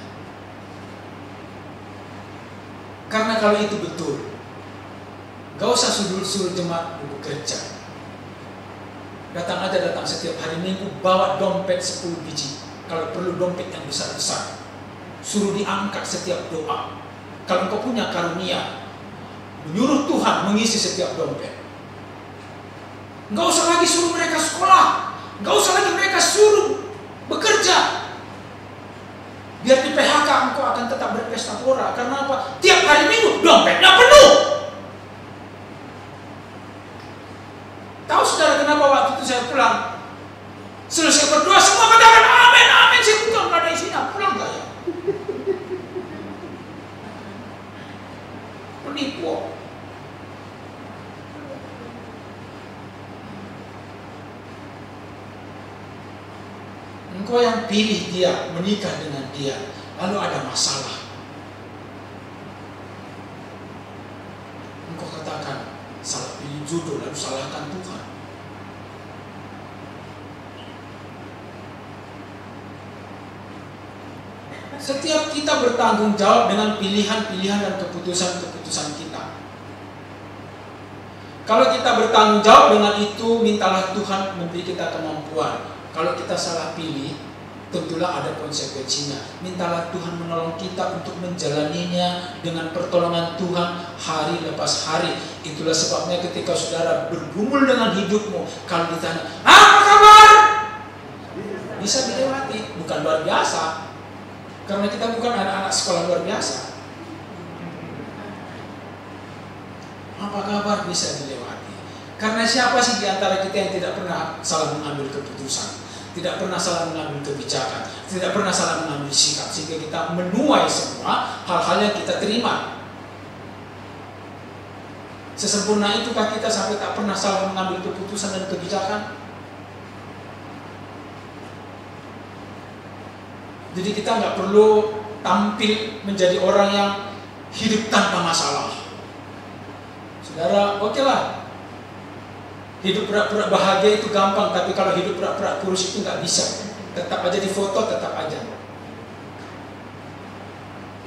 Karena kalau itu betul, gak usah suruh jemaat bekerja. Datang setiap hari Minggu, bawa dompet 10 biji. Kalau perlu dompet yang besar-besar. Suruh diangkat setiap doa. Kalau engkau punya karunia, menyuruh Tuhan mengisi setiap dompet. Enggak usah lagi suruh mereka sekolah, enggak usah lagi mereka suruh bekerja. Biar di PHK engkau akan tetap berpesta pora. Karena apa? Tiap hari Minggu dompetnya penuh. Tahu saudara kenapa waktu itu saya pulang? Selesai berdoa semua katakan amin, amin. Saya bukan nggak ada isinya, pulang gak ya? Penipu. Engkau yang pilih dia, menikah dengan dia, lalu ada masalah. Engkau katakan salah pilih jodoh, lalu salahkan Tuhan. Setiap kita bertanggung jawab dengan pilihan-pilihan dan keputusan-keputusan kita. Kalau kita bertanggung jawab dengan itu, mintalah Tuhan memberi kita kemampuan. Kalau kita salah pilih, tentulah ada konsekuensinya. Mintalah Tuhan menolong kita untuk menjalaninya dengan pertolongan Tuhan hari lepas hari. Itulah sebabnya ketika saudara bergumul dengan hidupmu, kalau ditanya, apa kabar? Bisa dilewati, bukan luar biasa. Karena kita bukan anak-anak sekolah luar biasa. Apa kabar? Bisa dilewati. Karena siapa sih di antara kita yang tidak pernah salah mengambil keputusan, tidak pernah salah mengambil kebijakan, tidak pernah salah mengambil sikap, sehingga kita menuai semua hal-hal yang kita terima. Sesempurna itukah kita sampai tak pernah salah mengambil keputusan dan kebijakan? Jadi kita nggak perlu tampil menjadi orang yang hidup tanpa masalah. Saudara, oke lah. Hidup pura-pura bahagia itu gampang, tapi kalau hidup pura-pura kurus itu nggak bisa. Tetap aja di foto, tetap aja.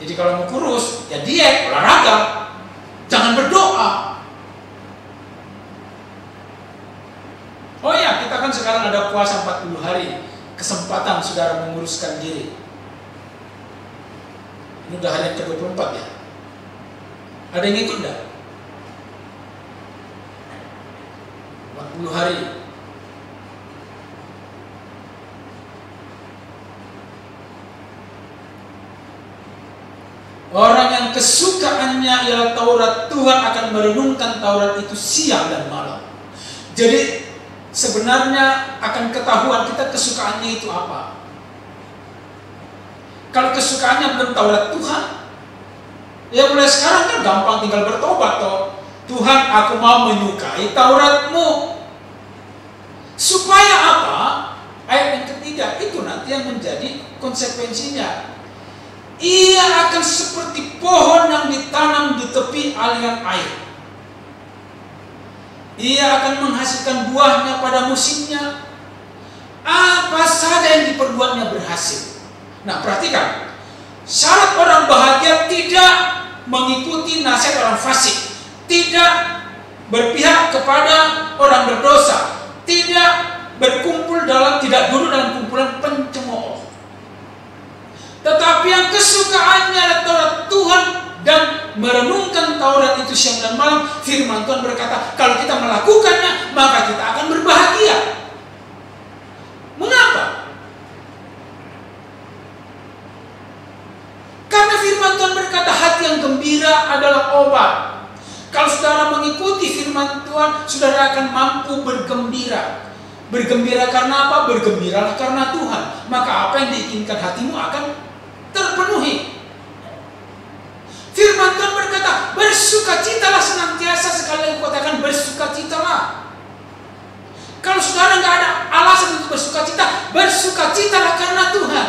Jadi kalau mau kurus, ya diet, olahraga. Jangan berdoa. Oh ya, kita kan sekarang ada puasa 40 hari. Kesempatan saudara menguruskan diri. Ini udah hari yang ke-24 ya. Ada yang ikut enggak? 40 hari. Orang yang kesukaannya ialah Taurat, Tuhan akan merenungkan Taurat itu siang dan malam. Jadi sebenarnya akan ketahuan kita kesukaannya itu apa. Kalau kesukaannya belum Taurat Tuhan, ya mulai sekarang kan gampang tinggal bertobat toh. Tuhan, aku mau menyukai Taurat-Mu. Supaya apa? Ayat yang ketiga itu nanti yang menjadi konsekuensinya. Ia akan seperti pohon yang ditanam di tepi aliran air. Ia akan menghasilkan buahnya pada musimnya. Apa saja yang diperbuatnya berhasil. Nah, perhatikan. Syarat orang bahagia tidak mengikuti nasihat orang fasik, tidak berpihak kepada orang berdosa, tidak tidak duduk dalam kumpulan pencemooh. Tetapi yang kesukaannya adalah Taurat Tuhan dan merenungkan Taurat itu siang dan malam. Firman Tuhan berkata, kalau kita melakukannya, maka kita akan berbahagia. Mengapa? Karena firman Tuhan berkata, hati yang gembira adalah obat. Kalau saudara mengikuti firman Tuhan, saudara akan mampu bergembira. Bergembira karena apa? Bergembiralah karena Tuhan. Maka apa yang diinginkan hatimu akan terpenuhi. Firman Tuhan berkata, bersukacitalah senantiasa. Sekali lagi katakan, bersukacitalah. Kalau saudara nggak ada alasan untuk bersukacita, bersukacitalah karena Tuhan.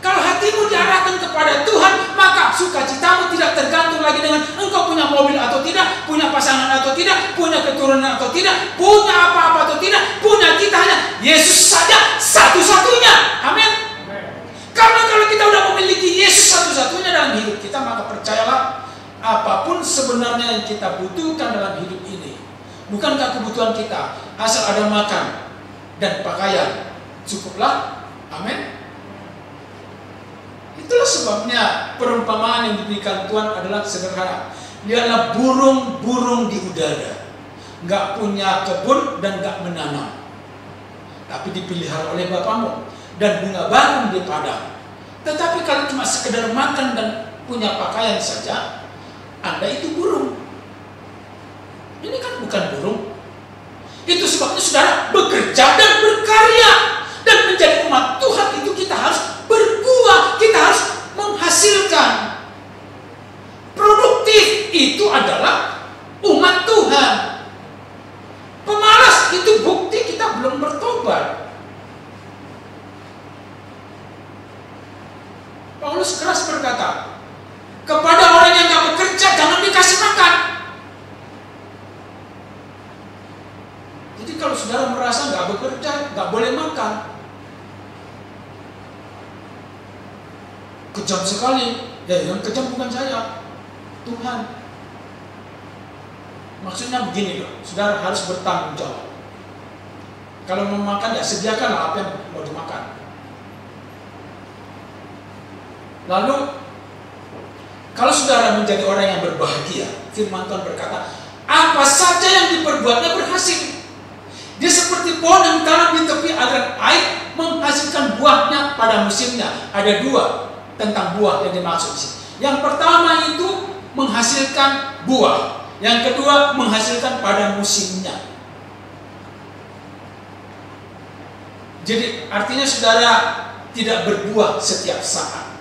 Kalau hatimu diarahkan kepada Tuhan, maka sukacitamu tidak tergantung lagi dengan engkau punya mobil atau tidak, punya pasangan atau tidak, punya keturunan atau tidak, punya apa-apa atau tidak, punya kita hanya Yesus saja satu-satunya. Amin. Karena kalau kita sudah memiliki Yesus satu-satunya dalam hidup kita, maka percayalah, apapun sebenarnya yang kita butuhkan dalam hidup ini, bukankah kebutuhan kita asal ada makan dan pakaian, cukuplah. Amin. Itulah sebabnya perumpamaan yang diberikan Tuhan adalah sederhana. Dia adalah burung-burung di udara, nggak punya kebun dan nggak menanam, tapi dipelihara oleh Bapamu, dan bunga bakung di padang. Tetapi kalau cuma sekedar makan dan punya pakaian saja, Anda itu burung. Ini kan bukan burung. Itu sebabnya saudara bekerja dan berkarya dan menjadi umat Tuhan itu kita harus berbuah, kita harus menghasilkan. Produktif itu adalah umat Tuhan. Pemalas itu bukti kita belum bertobat. Paulus keras berkata, kepada orang yang gak bekerja jangan dikasih makan. Jadi kalau saudara merasa gak bekerja, gak boleh makan, kejam sekali. Ya, yang kejam bukan saya, Tuhan. Maksudnya begini loh, saudara harus bertanggung jawab. Kalau mau makan, ya sediakanlah apa yang mau dimakan. Lalu, kalau saudara menjadi orang yang berbahagia, firman Tuhan berkata, apa saja yang diperbuatnya berhasil. Dia seperti pohon yang ditanam di tepi aliran air, menghasilkan buahnya pada musimnya. Ada dua tentang buah yang dimaksud. Yang pertama itu menghasilkan buah, yang kedua menghasilkan pada musimnya. Jadi artinya saudara tidak berbuah setiap saat.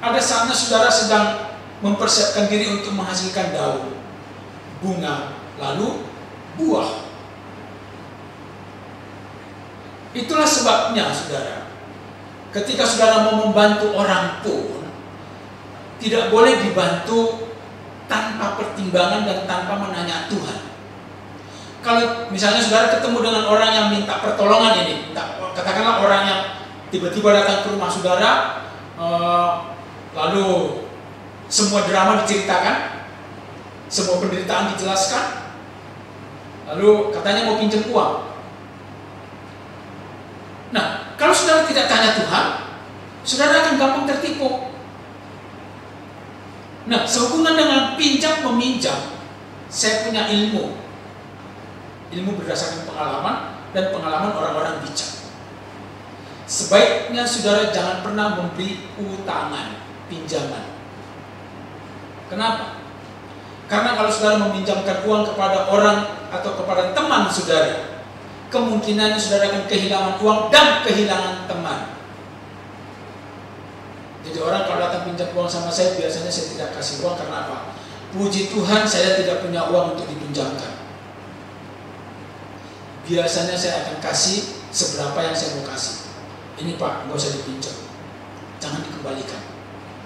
Ada saatnya saudara sedang mempersiapkan diri untuk menghasilkan daun, bunga, lalu buah. Itulah sebabnya saudara, ketika saudara mau membantu orang pun, tidak boleh dibantu tanpa pertimbangan dan tanpa menanya Tuhan. Kalau misalnya saudara ketemu dengan orang yang minta pertolongan ini, katakanlah orang yang tiba-tiba datang ke rumah saudara, lalu semua drama diceritakan, semua penderitaan dijelaskan, lalu katanya mau pinjam uang. Nah, kalau saudara tidak tanya Tuhan, saudara akan gampang tertipu. Nah, sehubungan dengan pinjam meminjam, saya punya ilmu berdasarkan pengalaman dan pengalaman orang-orang bijak. Sebaiknya saudara jangan pernah memberi utangan, pinjaman. Kenapa? Karena kalau saudara meminjamkan uang kepada orang atau kepada teman saudara, kemungkinan saudara akan kehilangan uang dan kehilangan teman. Jadi orang kalau datang pinjam uang sama saya, biasanya saya tidak kasih uang. Karena apa? Puji Tuhan saya tidak punya uang untuk dipinjamkan. Biasanya saya akan kasih seberapa yang saya mau kasih. Ini Pak, nggak usah dipinjam, jangan dikembalikan.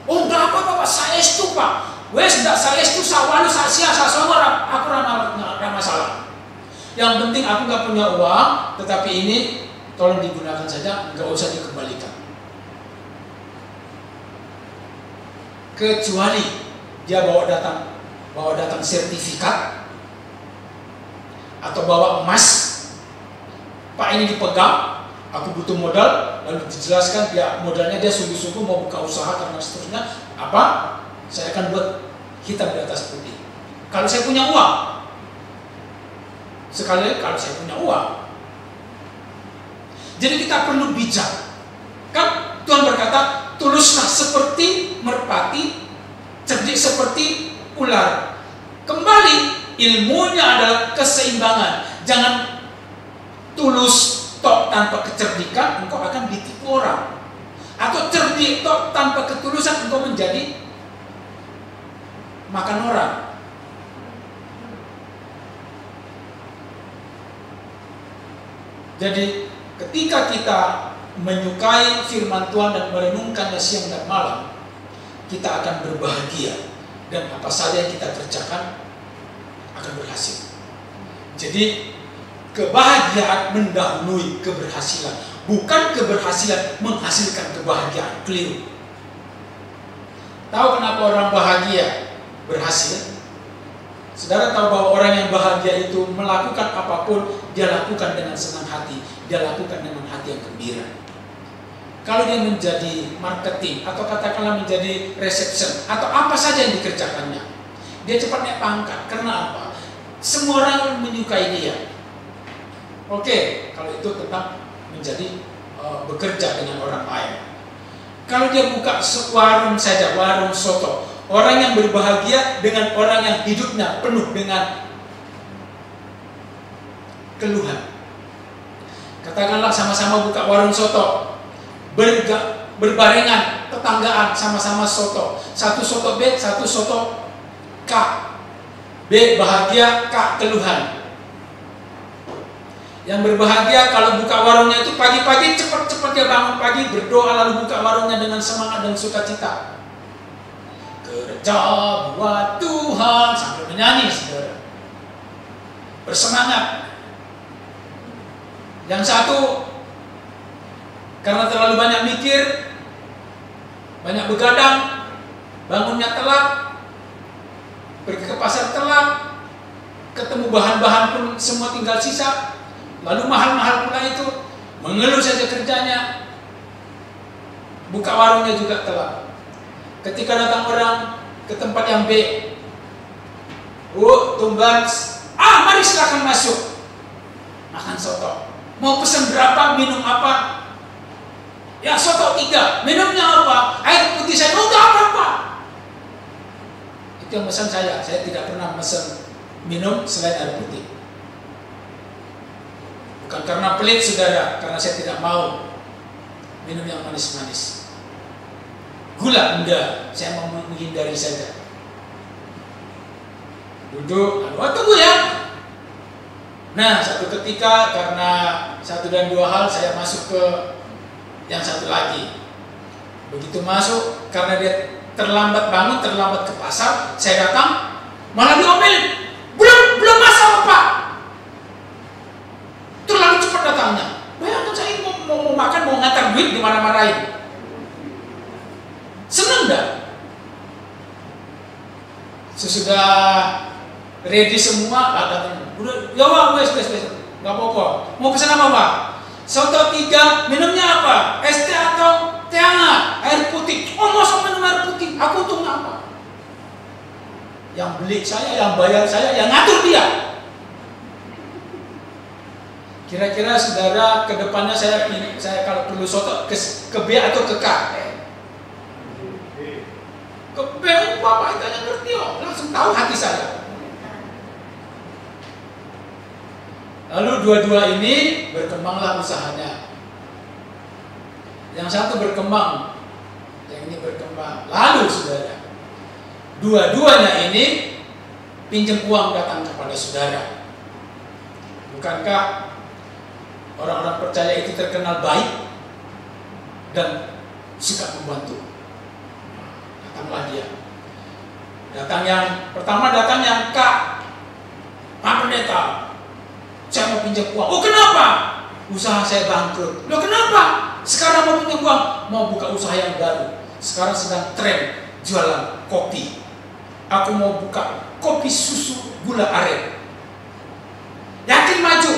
Oh enggak apa-apa Pak, saya itu Pak. Wes ndak saya itu sawalu sasia sasawara, aku ramah masalah. Yang penting aku nggak punya uang, tetapi ini tolong digunakan saja, nggak usah dikembalikan. Kecuali dia bawa datang sertifikat atau bawa emas, Pak ini dipegang, aku butuh modal, lalu dijelaskan dia modalnya dia sungguh-sungguh mau buka usaha karena seterusnya, apa? Saya akan buat hitam di atas putih. Kalau saya punya uang, sekali kalau saya punya uang. Jadi kita perlu bijak. Kan Tuhan berkata, tuluslah seperti merpati, cerdik seperti ular. Kembali, ilmunya adalah keseimbangan. Jangan tulus tok tanpa kecerdikan, engkau akan ditipu orang. Atau cerdik tok tanpa ketulusan, engkau menjadi makan orang. Jadi ketika kita menyukai firman Tuhan dan merenungkannya siang dan malam, kita akan berbahagia dan apa saja yang kita kerjakan akan berhasil. Jadi kebahagiaan mendahului keberhasilan, bukan keberhasilan menghasilkan kebahagiaan. Keliru. Tahu kenapa orang bahagia berhasil? Saudara tahu bahwa orang yang bahagia itu melakukan apapun, dia lakukan dengan senang hati, dia lakukan dengan hati yang gembira. Kalau dia menjadi marketing atau katakanlah menjadi reception atau apa saja yang dikerjakannya, dia cepat naik pangkat. Karena apa? Semua orang menyukai dia. Oke, kalau itu tentang menjadi bekerja dengan orang lain. Kalau dia buka warung saja, warung soto, orang yang berbahagia dengan orang yang hidupnya penuh dengan keluhan. Katakanlah sama-sama buka warung soto, berbarengan, tetanggaan, sama-sama soto. Satu soto B, satu soto K. B bahagia, K keluhan. Yang berbahagia kalau buka warungnya itu pagi-pagi cepat-cepat dia bangun pagi, berdoa lalu buka warungnya dengan semangat dan sukacita. Kerja buat Tuhan sambil menyanyi, saudara. Bersemangat. Yang satu karena terlalu banyak mikir, banyak begadang, bangunnya telat, pergi ke pasar telat, ketemu bahan-bahan pun semua tinggal sisa, lalu mahal-mahal pula itu, mengeluh saja kerjanya, buka warungnya juga telat. Ketika datang orang ke tempat yang B, tumban, mari silakan masuk, makan soto. Mau pesan berapa, minum apa? Ya soto 3, minumnya apa? Air putih saya, enggak apa-apa. Itu yang pesan saya tidak pernah pesan minum selain air putih. Bukan karena pelit saudara, karena saya tidak mau minum yang manis-manis. Gula enggak, saya mau menghindari saja. Duduk, tunggu ya. Nah, satu ketika karena satu dan dua hal saya masuk ke yang satu lagi. Begitu masuk, karena dia terlambat bangun, terlambat ke pasar, saya datang, malah diomelin. Belum masak Pak. Terlalu cepat datangnya. Bayangkan saya mau makan, mau ngantar duit, dimarah-marahin. Senang enggak? Sesudah ready semua, datang. Udah, ya Pak, wes, nggak apa-apa. Mau pesan apa Pak? Soto 3, minumnya apa? Es teh atau teh hangat? Air putih. Oh, masa minum air putih? Aku untungnya apa? Yang beli saya, yang bayar saya, yang ngatur dia. Kira-kira saudara kedepannya saya kalau perlu soto ke B atau ke K? Ke B, Bapak itu aja ngerti, langsung tahu hati saya. Lalu dua-dua ini berkembanglah usahanya. Yang satu berkembang, yang ini berkembang. Lalu saudara, dua-duanya ini pinjam uang datang kepada saudara. Bukankah orang-orang percaya itu terkenal baik dan suka membantu? Datanglah dia. Datang yang pertama, datang yang, Kak, Pak Pendeta, saya mau pinjam uang. Oh, kenapa? Usaha saya bangkrut. Loh, kenapa? Sekarang mau pinjam uang, mau buka usaha yang baru. Sekarang sedang tren jualan kopi. Aku mau buka kopi susu gula aren. Yakin maju?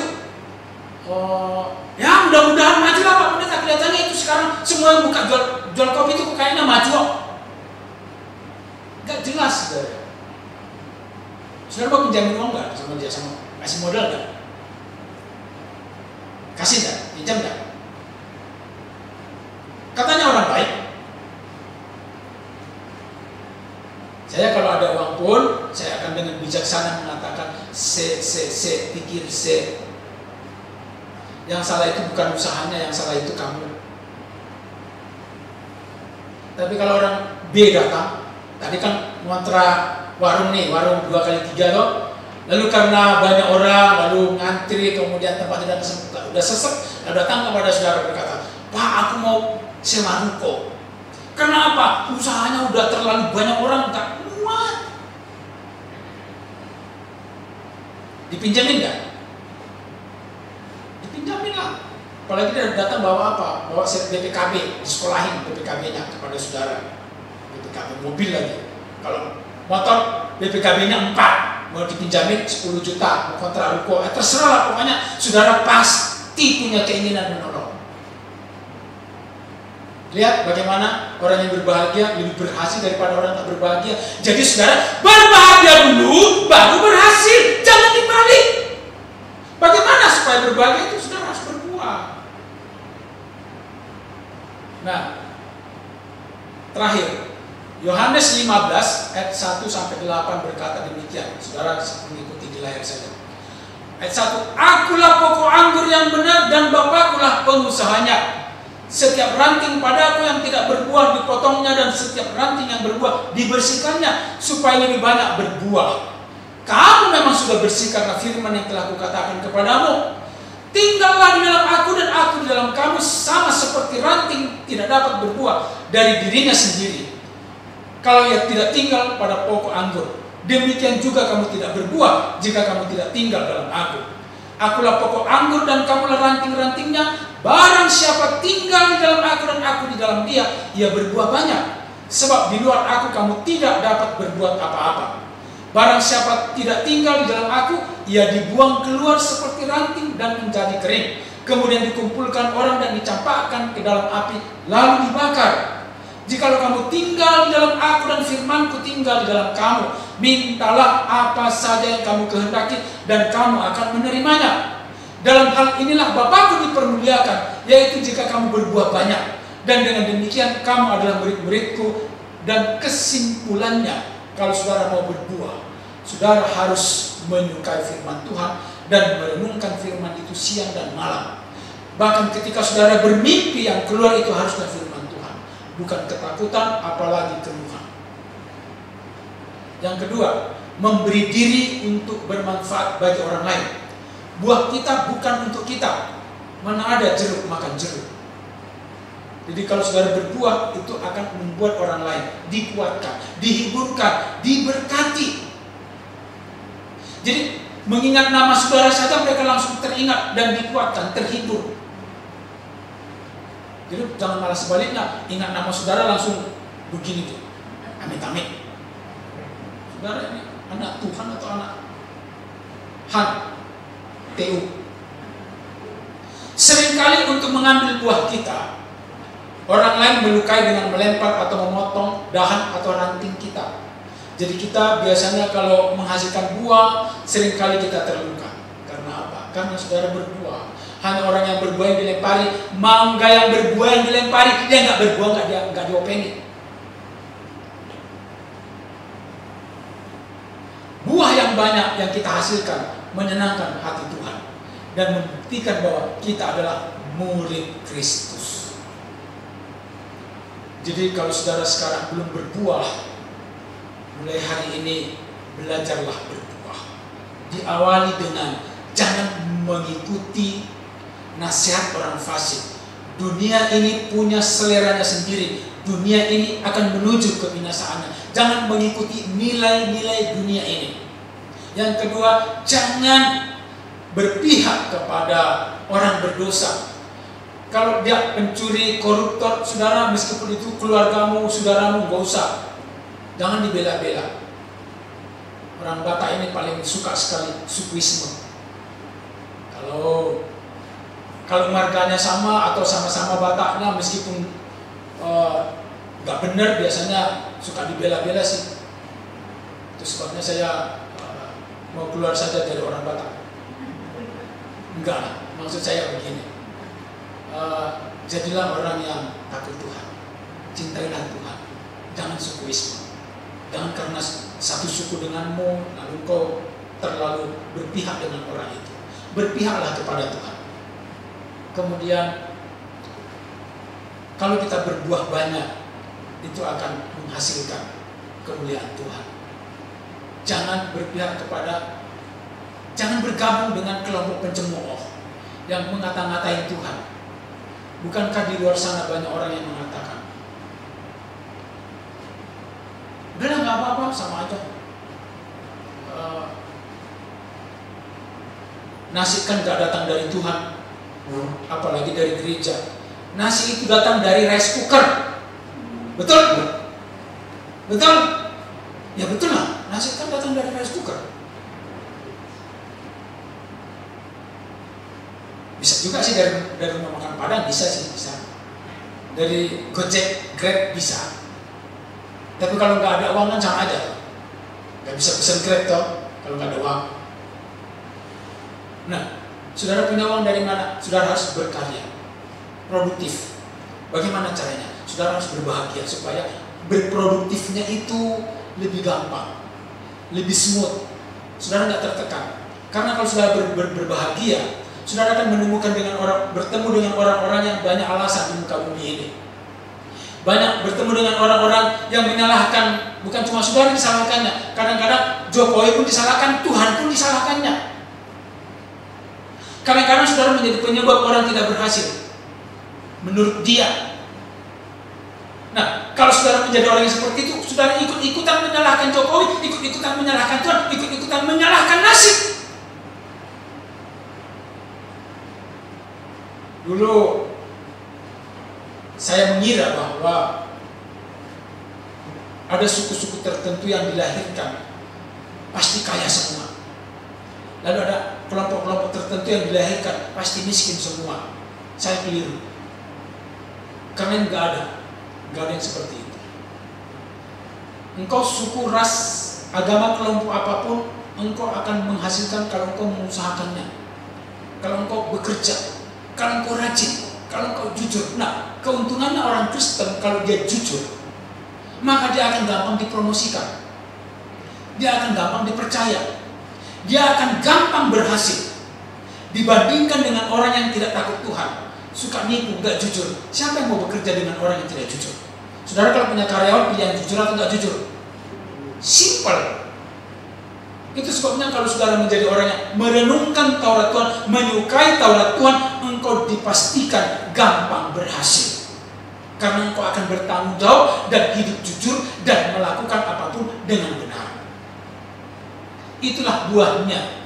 Oh, ya mudah-mudahan maju lah Pak Pendeta. Kelihatannya itu sekarang semua yang buka jual kopi itu kayaknya maju. Gak jelas, saudara. Saudara mau pinjamin uang gak sama dia, sama kasih modal gak? Kasih gak? Pinjam gak? Katanya orang baik. Saya kalau ada uang pun, saya akan dengan bijaksana mengatakan pikir. Yang salah itu bukan usahanya, yang salah itu kamu. Tapi kalau orang B datang, tadi kan ngontrak warung nih, warung 2x3 loh. Lalu karena banyak orang, lalu ngantri, kemudian tempatnya udah sesek, lalu datang kepada saudara berkata, Pak, aku mau sewa ruko. Kenapa? Usahanya udah terlalu banyak orang, tak muat. Dipinjamin nggak? Dipinjamin lah. Apalagi dia datang bawa apa? Bawa set BPKB, disekolahin BPKB-nya kepada saudara. BPKB mobil lagi. Kalau motor BPKB-nya 4, mau dipinjamin 10 juta, mau kontrak ruko, terserah lah, pokoknya saudara pasti punya keinginan menolong. Lihat bagaimana orang yang berbahagia lebih berhasil daripada orang yang tak berbahagia. Jadi saudara, berbahagia dulu, baru berhasil. Jangan dibalik. Bagaimana supaya berbahagia itu saudara harus berbuah. Nah, terakhir, Yohanes 15 ayat 1-8 berkata demikian. Saudara mengikuti di layar saja. Ayat 1, Akulah pokok anggur yang benar dan Bapakulah pengusahanya. Setiap ranting padaku yang tidak berbuah dipotongnya, dan setiap ranting yang berbuah dibersihkannya supaya lebih banyak berbuah. Kamu memang sudah bersih karena firman yang telah kukatakan kepadamu. Tinggallah di dalam aku dan aku di dalam kamu, sama seperti ranting tidak dapat berbuah dari dirinya sendiri kalau ia tidak tinggal pada pokok anggur. Demikian juga kamu tidak berbuah jika kamu tidak tinggal dalam aku. Akulah pokok anggur dan kamulah ranting-rantingnya. Barang siapa tinggal di dalam aku dan aku di dalam dia, ia berbuah banyak. Sebab di luar aku kamu tidak dapat berbuat apa-apa. Barang siapa tidak tinggal di dalam aku, ia dibuang keluar seperti ranting dan menjadi kering. Kemudian dikumpulkan orang dan dicampakkan ke dalam api, lalu dibakar. Jikalau kamu tinggal di dalam aku dan firmanku tinggal di dalam kamu, mintalah apa saja yang kamu kehendaki dan kamu akan menerimanya. Dalam hal inilah Bapakku dipermuliakan, yaitu jika kamu berbuah banyak. Dan dengan demikian kamu adalah murid-muridku. Dan kesimpulannya, kalau saudara mau berbuah, saudara harus menyukai firman Tuhan dan merenungkan firman itu siang dan malam. Bahkan ketika saudara bermimpi, yang keluar itu haruslah firman Tuhan, bukan ketakutan, apalagi keluhan. Yang kedua, memberi diri untuk bermanfaat bagi orang lain. Buah kita bukan untuk kita. Mana ada jeruk makan jeruk. Jadi kalau saudara berbuah, itu akan membuat orang lain dikuatkan, dihiburkan, diberkati. Jadi mengingat nama saudara saja mereka langsung teringat dan dikuatkan, terhibur. Jadi jangan malah sebaliknya, ingat nama saudara langsung begini tuh. Amit-amit. Saudara ini anak Tuhan atau anak Han? TU. Seringkali untuk mengambil buah kita, orang lain melukai dengan melempar atau memotong dahan atau ranting kita. Jadi kita biasanya kalau menghasilkan buah, seringkali kita terluka. Karena apa? Karena saudara berbuah. Hanya orang yang berbuah yang dilempari, mangga yang berbuah yang dilempari, dia nggak berbuah, nggak diopeni. buah yang banyak yang kita hasilkan menyenangkan hati Tuhan dan membuktikan bahwa kita adalah murid Kristus. Jadi kalau saudara sekarang belum berbuah, mulai hari ini belajarlah berbuah. Diawali dengan jangan mengikuti nasihat orang fasik. Dunia ini punya seleranya sendiri. Dunia ini akan menuju kebinasaannya. Jangan mengikuti nilai-nilai dunia ini. Yang kedua, jangan berpihak kepada orang berdosa. Kalau dia pencuri, koruptor, saudara, meskipun itu keluargamu, saudaramu, gak usah. Jangan dibela-bela. Orang Batak ini paling suka sekali sukuisme. Kalau marganya sama atau sama-sama Bataknya, meskipun gak benar, biasanya suka dibela-bela sih. Itu sebabnya saya mau keluar saja dari orang Batak. Enggak, maksud saya begini. Jadilah orang yang takut Tuhan. Cintailah Tuhan. Jangan sukuisme. Jangan karena satu suku denganmu lalu kau terlalu berpihak dengan orang itu. Berpihaklah kepada Tuhan. Kemudian kalau kita berbuah banyak, itu akan menghasilkan kemuliaan Tuhan. Jangan bergabung dengan kelompok pencemooh yang mengata-ngatain Tuhan. Bukankah di luar sana banyak orang yang mengatakan, udahlah gak apa-apa, sama aja. Nasi kan gak datang dari Tuhan, apalagi dari gereja. Nasi itu datang dari rice cooker. Betul? Betul? Ya betul lah, nasi kan datang dari rice cooker. Bisa juga sih dari rumah makan Padang, bisa sih, bisa. Dari Gojek, Grab bisa. Tapi kalau nggak ada uang kan sama aja. Nggak bisa pesan Grab toh kalau nggak ada uang. Nah, saudara punya uang dari mana? Saudara harus berkarya, produktif. Bagaimana caranya? Saudara harus berbahagia supaya berproduktifnya itu lebih gampang, lebih smooth. Saudara nggak tertekan. Karena kalau saudara berbahagia, saudara akan bertemu dengan orang-orang yang banyak alasan di muka bumi ini. Banyak bertemu dengan orang-orang yang menyalahkan, bukan cuma saudara disalahkannya. Kadang-kadang Jokowi pun disalahkan, Tuhan pun disalahkannya. Kadang-kadang saudara menjadi penyebab orang tidak berhasil menurut dia. Nah, kalau saudara menjadi orang yang seperti itu, saudara ikut-ikutan menyalahkan Jokowi, ikut-ikutan menyalahkan Tuhan, ikut-ikutan menyalahkan nasib. Dulu saya mengira bahwa ada suku-suku tertentu yang dilahirkan pasti kaya semua. Lalu ada kelompok-kelompok tertentu yang dilahirkan pasti miskin semua. Saya keliru. Karena nggak ada yang seperti itu. Engkau suku, ras, agama, kelompok apapun, engkau akan menghasilkan kalau engkau mengusahakannya. Kalau engkau bekerja, kalau engkau rajin, kalau engkau jujur. Nah, keuntungannya orang Kristen kalau dia jujur, maka dia akan gampang dipromosikan. Dia akan gampang dipercaya. Dia akan gampang berhasil. Dibandingkan dengan orang yang tidak takut Tuhan, suka nipu, gak jujur. Siapa yang mau bekerja dengan orang yang tidak jujur? Saudara kalau punya karyawan, pilih yang jujur atau gak jujur? Simple. Itu sebabnya kalau saudara menjadi orang yang merenungkan Taurat Tuhan, menyukai Taurat Tuhan, engkau dipastikan gampang berhasil. Karena engkau akan bertanggung jawab dan hidup jujur dan melakukan apapun dengan benar. Itulah buahnya.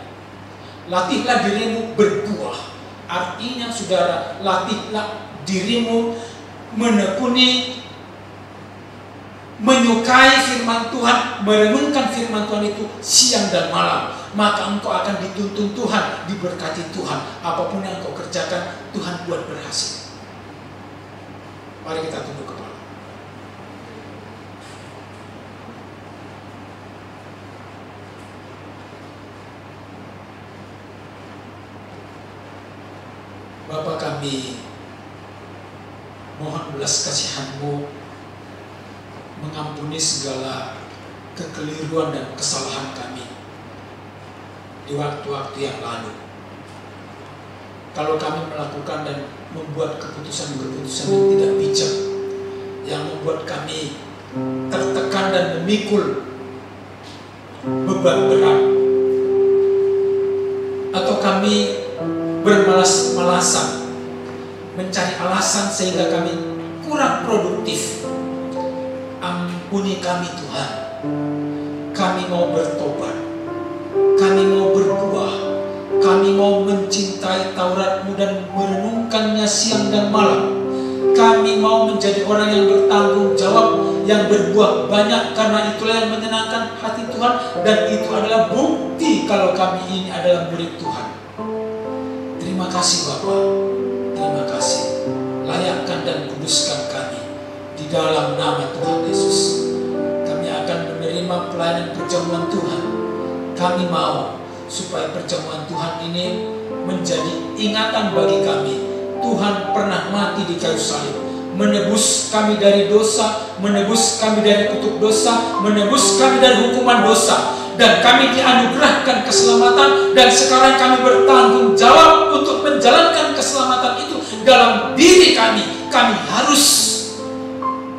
Latihlah dirimu berbuah. Artinya saudara, latihlah dirimu menekuni, menyukai firman Tuhan, merenungkan firman Tuhan itu siang dan malam. Maka engkau akan dituntun Tuhan, diberkati Tuhan. Apapun yang engkau kerjakan, Tuhan buat berhasil. Mari kita tunduk kepala. Bapa kami, mohon belas kasihan-Mu mengampuni segala kekeliruan dan kesalahan kami. di waktu-waktu yang lalu. Kalau kami melakukan dan membuat keputusan-keputusan yang tidak bijak, yang membuat kami tertekan dan memikul beban berat, atau kami bermalas-malasan mencari alasan sehingga kami kurang produktif, ampuni kami Tuhan. Kami mau bertobat, kami mau berbuah, kami mau mencintai Taurat-Mu dan merenungkannya siang dan malam. Kami mau menjadi orang yang bertanggung jawab, yang berbuah banyak, karena itulah yang menyenangkan hati Tuhan, dan itu adalah bukti kalau kami ini adalah murid Tuhan. Terima kasih Bapa, terima kasih. Layakkan dan kuduskan kami di dalam nama Tuhan Yesus. Kami akan menerima pelayanan perjamuan Tuhan. Kami mau supaya perjamuan Tuhan ini menjadi ingatan bagi kami. Tuhan pernah mati di kayu salib, menebus kami dari dosa, menebus kami dari kutuk dosa, menebus kami dari hukuman dosa, dan kami dianugerahkan keselamatan, dan sekarang kami bertanggung jawab untuk menjalankan keselamatan itu dalam diri kami. Kami harus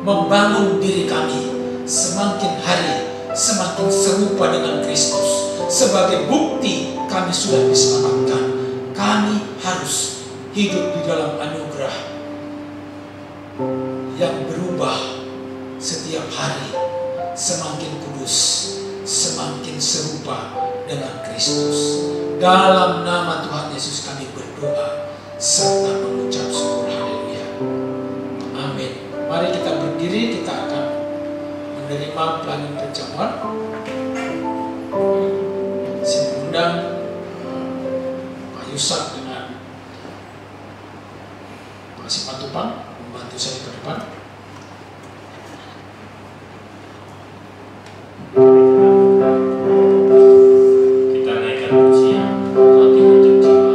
membangun diri kami semakin hari semakin serupa dengan Kristus. Sebagai bukti kami sudah diselamatkan, kami harus hidup di dalam anugerah yang berubah setiap hari, semakin kudus, semakin serupa dengan Kristus. Dalam nama Tuhan Yesus kami berdoa serta mengucap syukur. Haleluya. Amin. Mari kita berdiri, kita akan menerima pelayanan perjamuan. Saya undang Pak Yusak dengan Pak Simatupang membantu saya ke depan. Kita naikkan pujian roti untuk jiwa.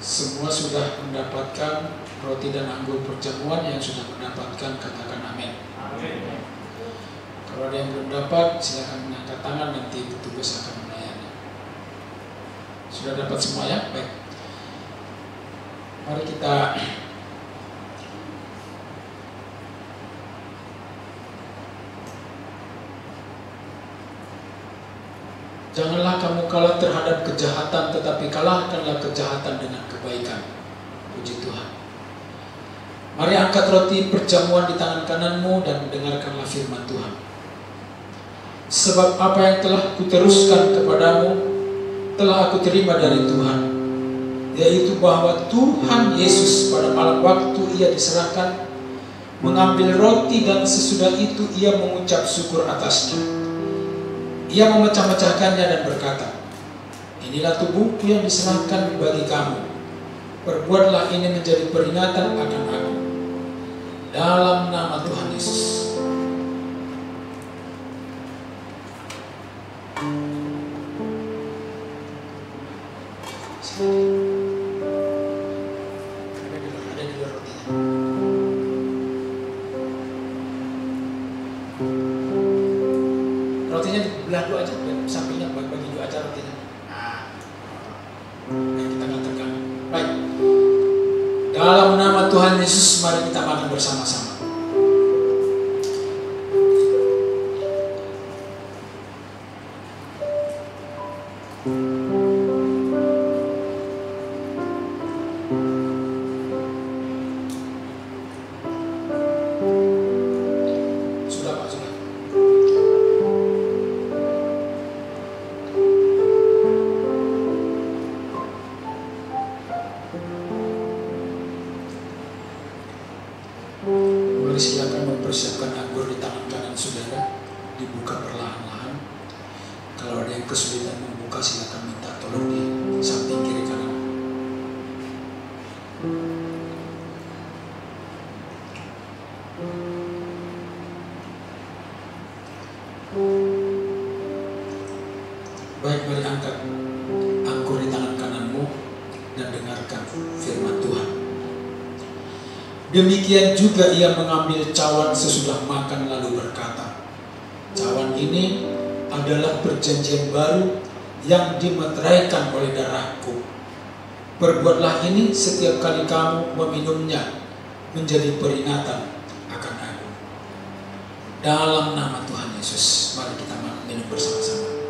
Semua sudah mendapatkan roti dan anggur perjamuan. Yang sudah mendapatkan katakan amin. Amin. Kalau ada yang belum dapat, silakan mengangkat tangan, nanti petugas akan melayani. Sudah dapat semua ya? Baik. Mari kita Janganlah kamu kalah terhadap kejahatan, tetapi kalahkanlah kejahatan dengan kebaikan. Puji Tuhan. Mari angkat roti perjamuan di tangan kananmu dan dengarkanlah firman Tuhan. Sebab apa yang telah kuteruskan kepadamu telah aku terima dari Tuhan, yaitu bahwa Tuhan Yesus pada malam waktu ia diserahkan mengambil roti, dan sesudah itu ia mengucap syukur atasnya. Ia memecah-mecahkannya dan berkata, inilah tubuhku yang diserahkan bagi kamu. Perbuatlah ini menjadi peringatan akan aku. Dalam nama Tuhan Yesus. Ada di luar rotinya. Rotinya dibelah dua aja, sampingnya bagi dua aja rotinya. Nah, kita nggak terganggu. Baik. Dalam nama Tuhan Yesus, mari kita makan bersama-sama. Sudah Pak, sudah. Mari silakan mempersiapkan anggur di tangan kanan saudara, dibuka perlahan-lahan. Kalau ada yang kesulitan membuka, silakan minta tolong di samping kiri kanan. Baik, mari angkat anggur di tangan kananmu dan dengarkan firman Tuhan. Demikian juga ia mengambil cawan sesudah makan lalu berkata, cawan ini adalah perjanjian baru yang dimeteraikan oleh darahku. Perbuatlah ini setiap kali kamu meminumnya menjadi peringatan akan aku. Dalam nama Tuhan Yesus, mari kita minum bersama-sama.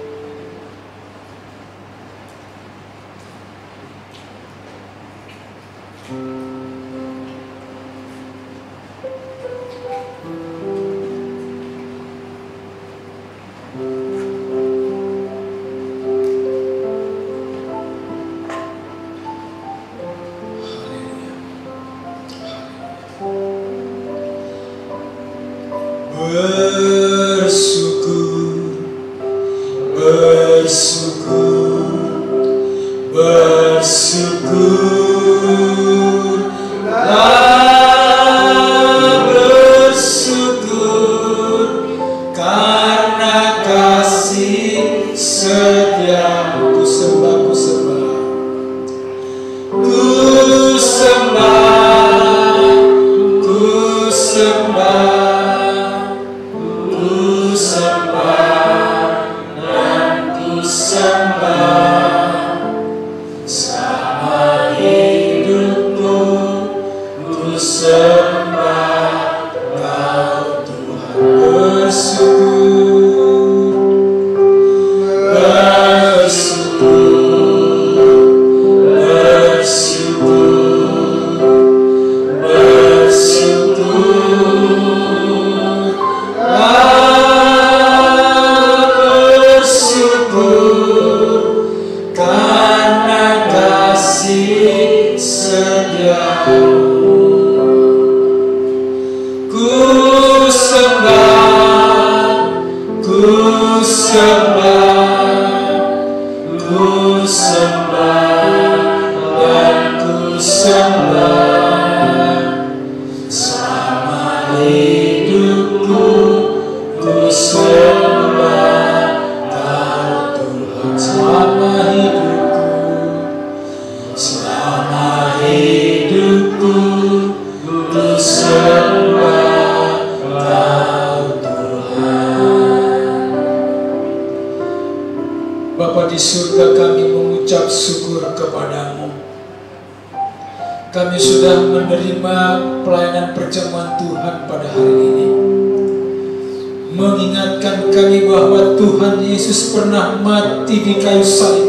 Bapa di surga, kami mengucap syukur kepadamu. Kami sudah menerima pelayanan perjamuan Tuhan pada hari ini. mengingatkan kami bahwa Tuhan Yesus pernah mati di kayu salib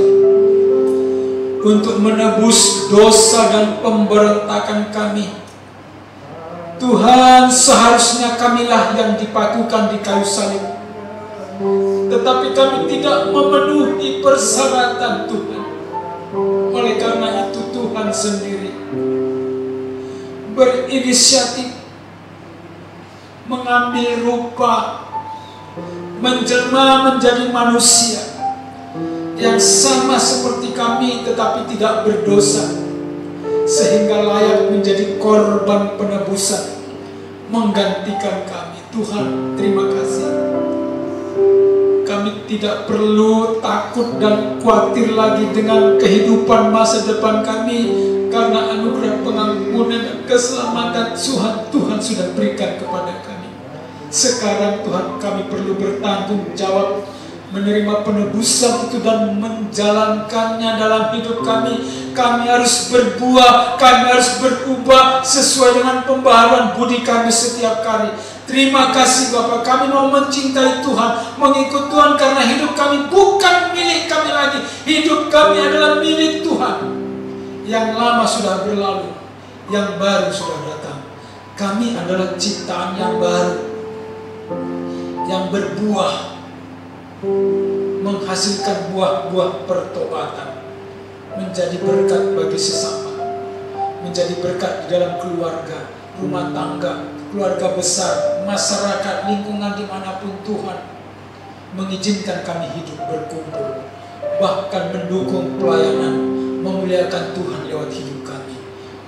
untuk menebus dosa dan pemberontakan kami. Tuhan, seharusnya kamilah yang dipakukan di kayu salib, tetapi kami tidak memenuhi persyaratan Tuhan. Oleh karena itu Tuhan sendiri berinisiatif mengambil rupa, menjelma menjadi manusia yang sama seperti kami tetapi tidak berdosa, sehingga layak menjadi korban penebusan menggantikan kami. Tuhan, terima kasih. Kami tidak perlu takut dan khawatir lagi dengan kehidupan masa depan kami, karena anugerah pengampunan dan keselamatan Tuhan sudah berikan kepada kami. Sekarang Tuhan, kami perlu bertanggung jawab menerima penebusan itu dan menjalankannya dalam hidup kami. Kami harus berbuah, kami harus berubah sesuai dengan pembaharuan budi kami setiap hari. Terima kasih Bapa, kami mau mencintai Tuhan, mengikut Tuhan, karena hidup kami bukan milik kami lagi. Hidup kami adalah milik Tuhan. Yang lama sudah berlalu, yang baru sudah datang. Kami adalah ciptaan yang baru, yang berbuah, menghasilkan buah-buah pertobatan, menjadi berkat bagi sesama, menjadi berkat di dalam keluarga, rumah tangga, keluarga besar, masyarakat, lingkungan dimanapun Tuhan mengizinkan kami hidup berkumpul, bahkan mendukung pelayanan, memuliakan Tuhan lewat hidup kami.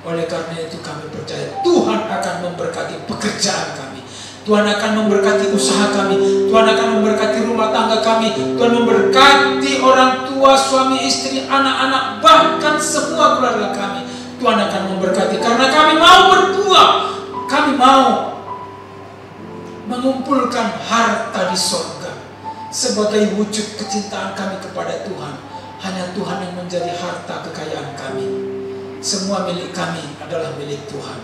Oleh karena itu kami percaya Tuhan akan memberkati pekerjaan kami, Tuhan akan memberkati usaha kami, Tuhan akan memberkati rumah tangga kami, Tuhan memberkati orang tua, suami, istri, anak-anak, bahkan semua keluarga kami. Tuhan akan memberkati karena kami mau berbuah, kami mau mengumpulkan harta di sorga sebagai wujud kecintaan kami kepada Tuhan. Hanya Tuhan yang menjadi harta kekayaan kami. Semua milik kami adalah milik Tuhan.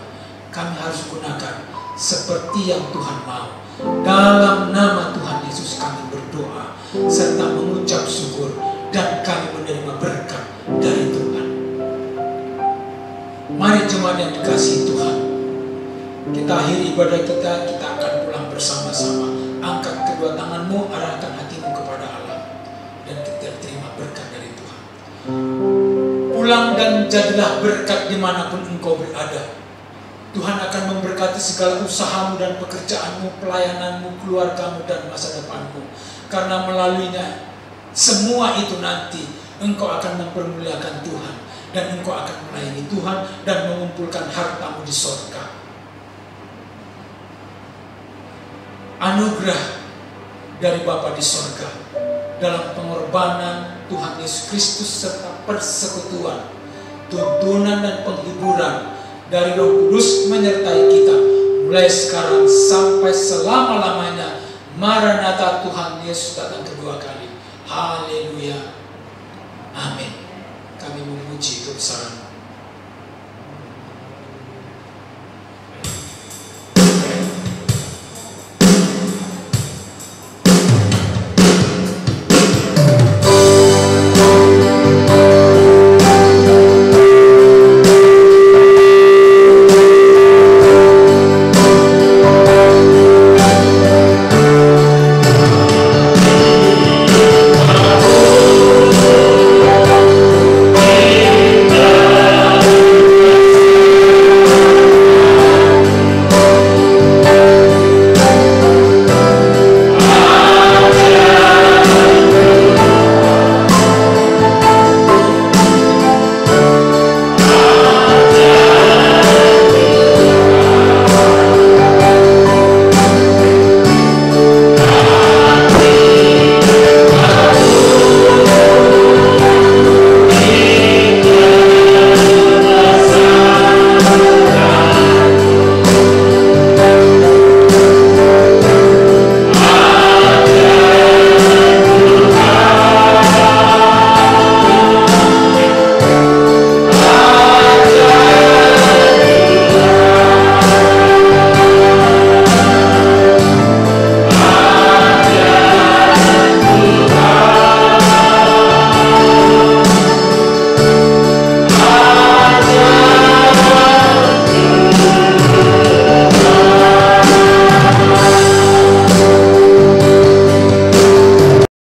Kami harus gunakan seperti yang Tuhan mau. Dalam nama Tuhan Yesus kami berdoa serta mengucap syukur, dan kami menerima berkat dari Tuhan. Mari jemaat yang dikasihi Tuhan, kita akhiri ibadah kita akan pulang bersama-sama. Angkat kedua tanganmu, arahkan hatimu kepada Allah, dan kita terima berkat dari Tuhan. Pulang dan jadilah berkat dimanapun engkau berada. Tuhan akan memberkati segala usahamu dan pekerjaanmu, pelayananmu, keluargamu, dan masa depanmu. Karena melaluinya semua itu nanti engkau akan mempermuliakan Tuhan, dan engkau akan melayani Tuhan dan mengumpulkan hartamu di surga. Anugerah dari Bapa di surga dalam pengorbanan Tuhan Yesus Kristus serta persekutuan, tuntunan dan penghiburan dari Roh Kudus menyertai kita mulai sekarang sampai selama-lamanya. Maranatha, Tuhan Yesus datang kedua kali. Haleluya. Amin. Kami memuji kebesaran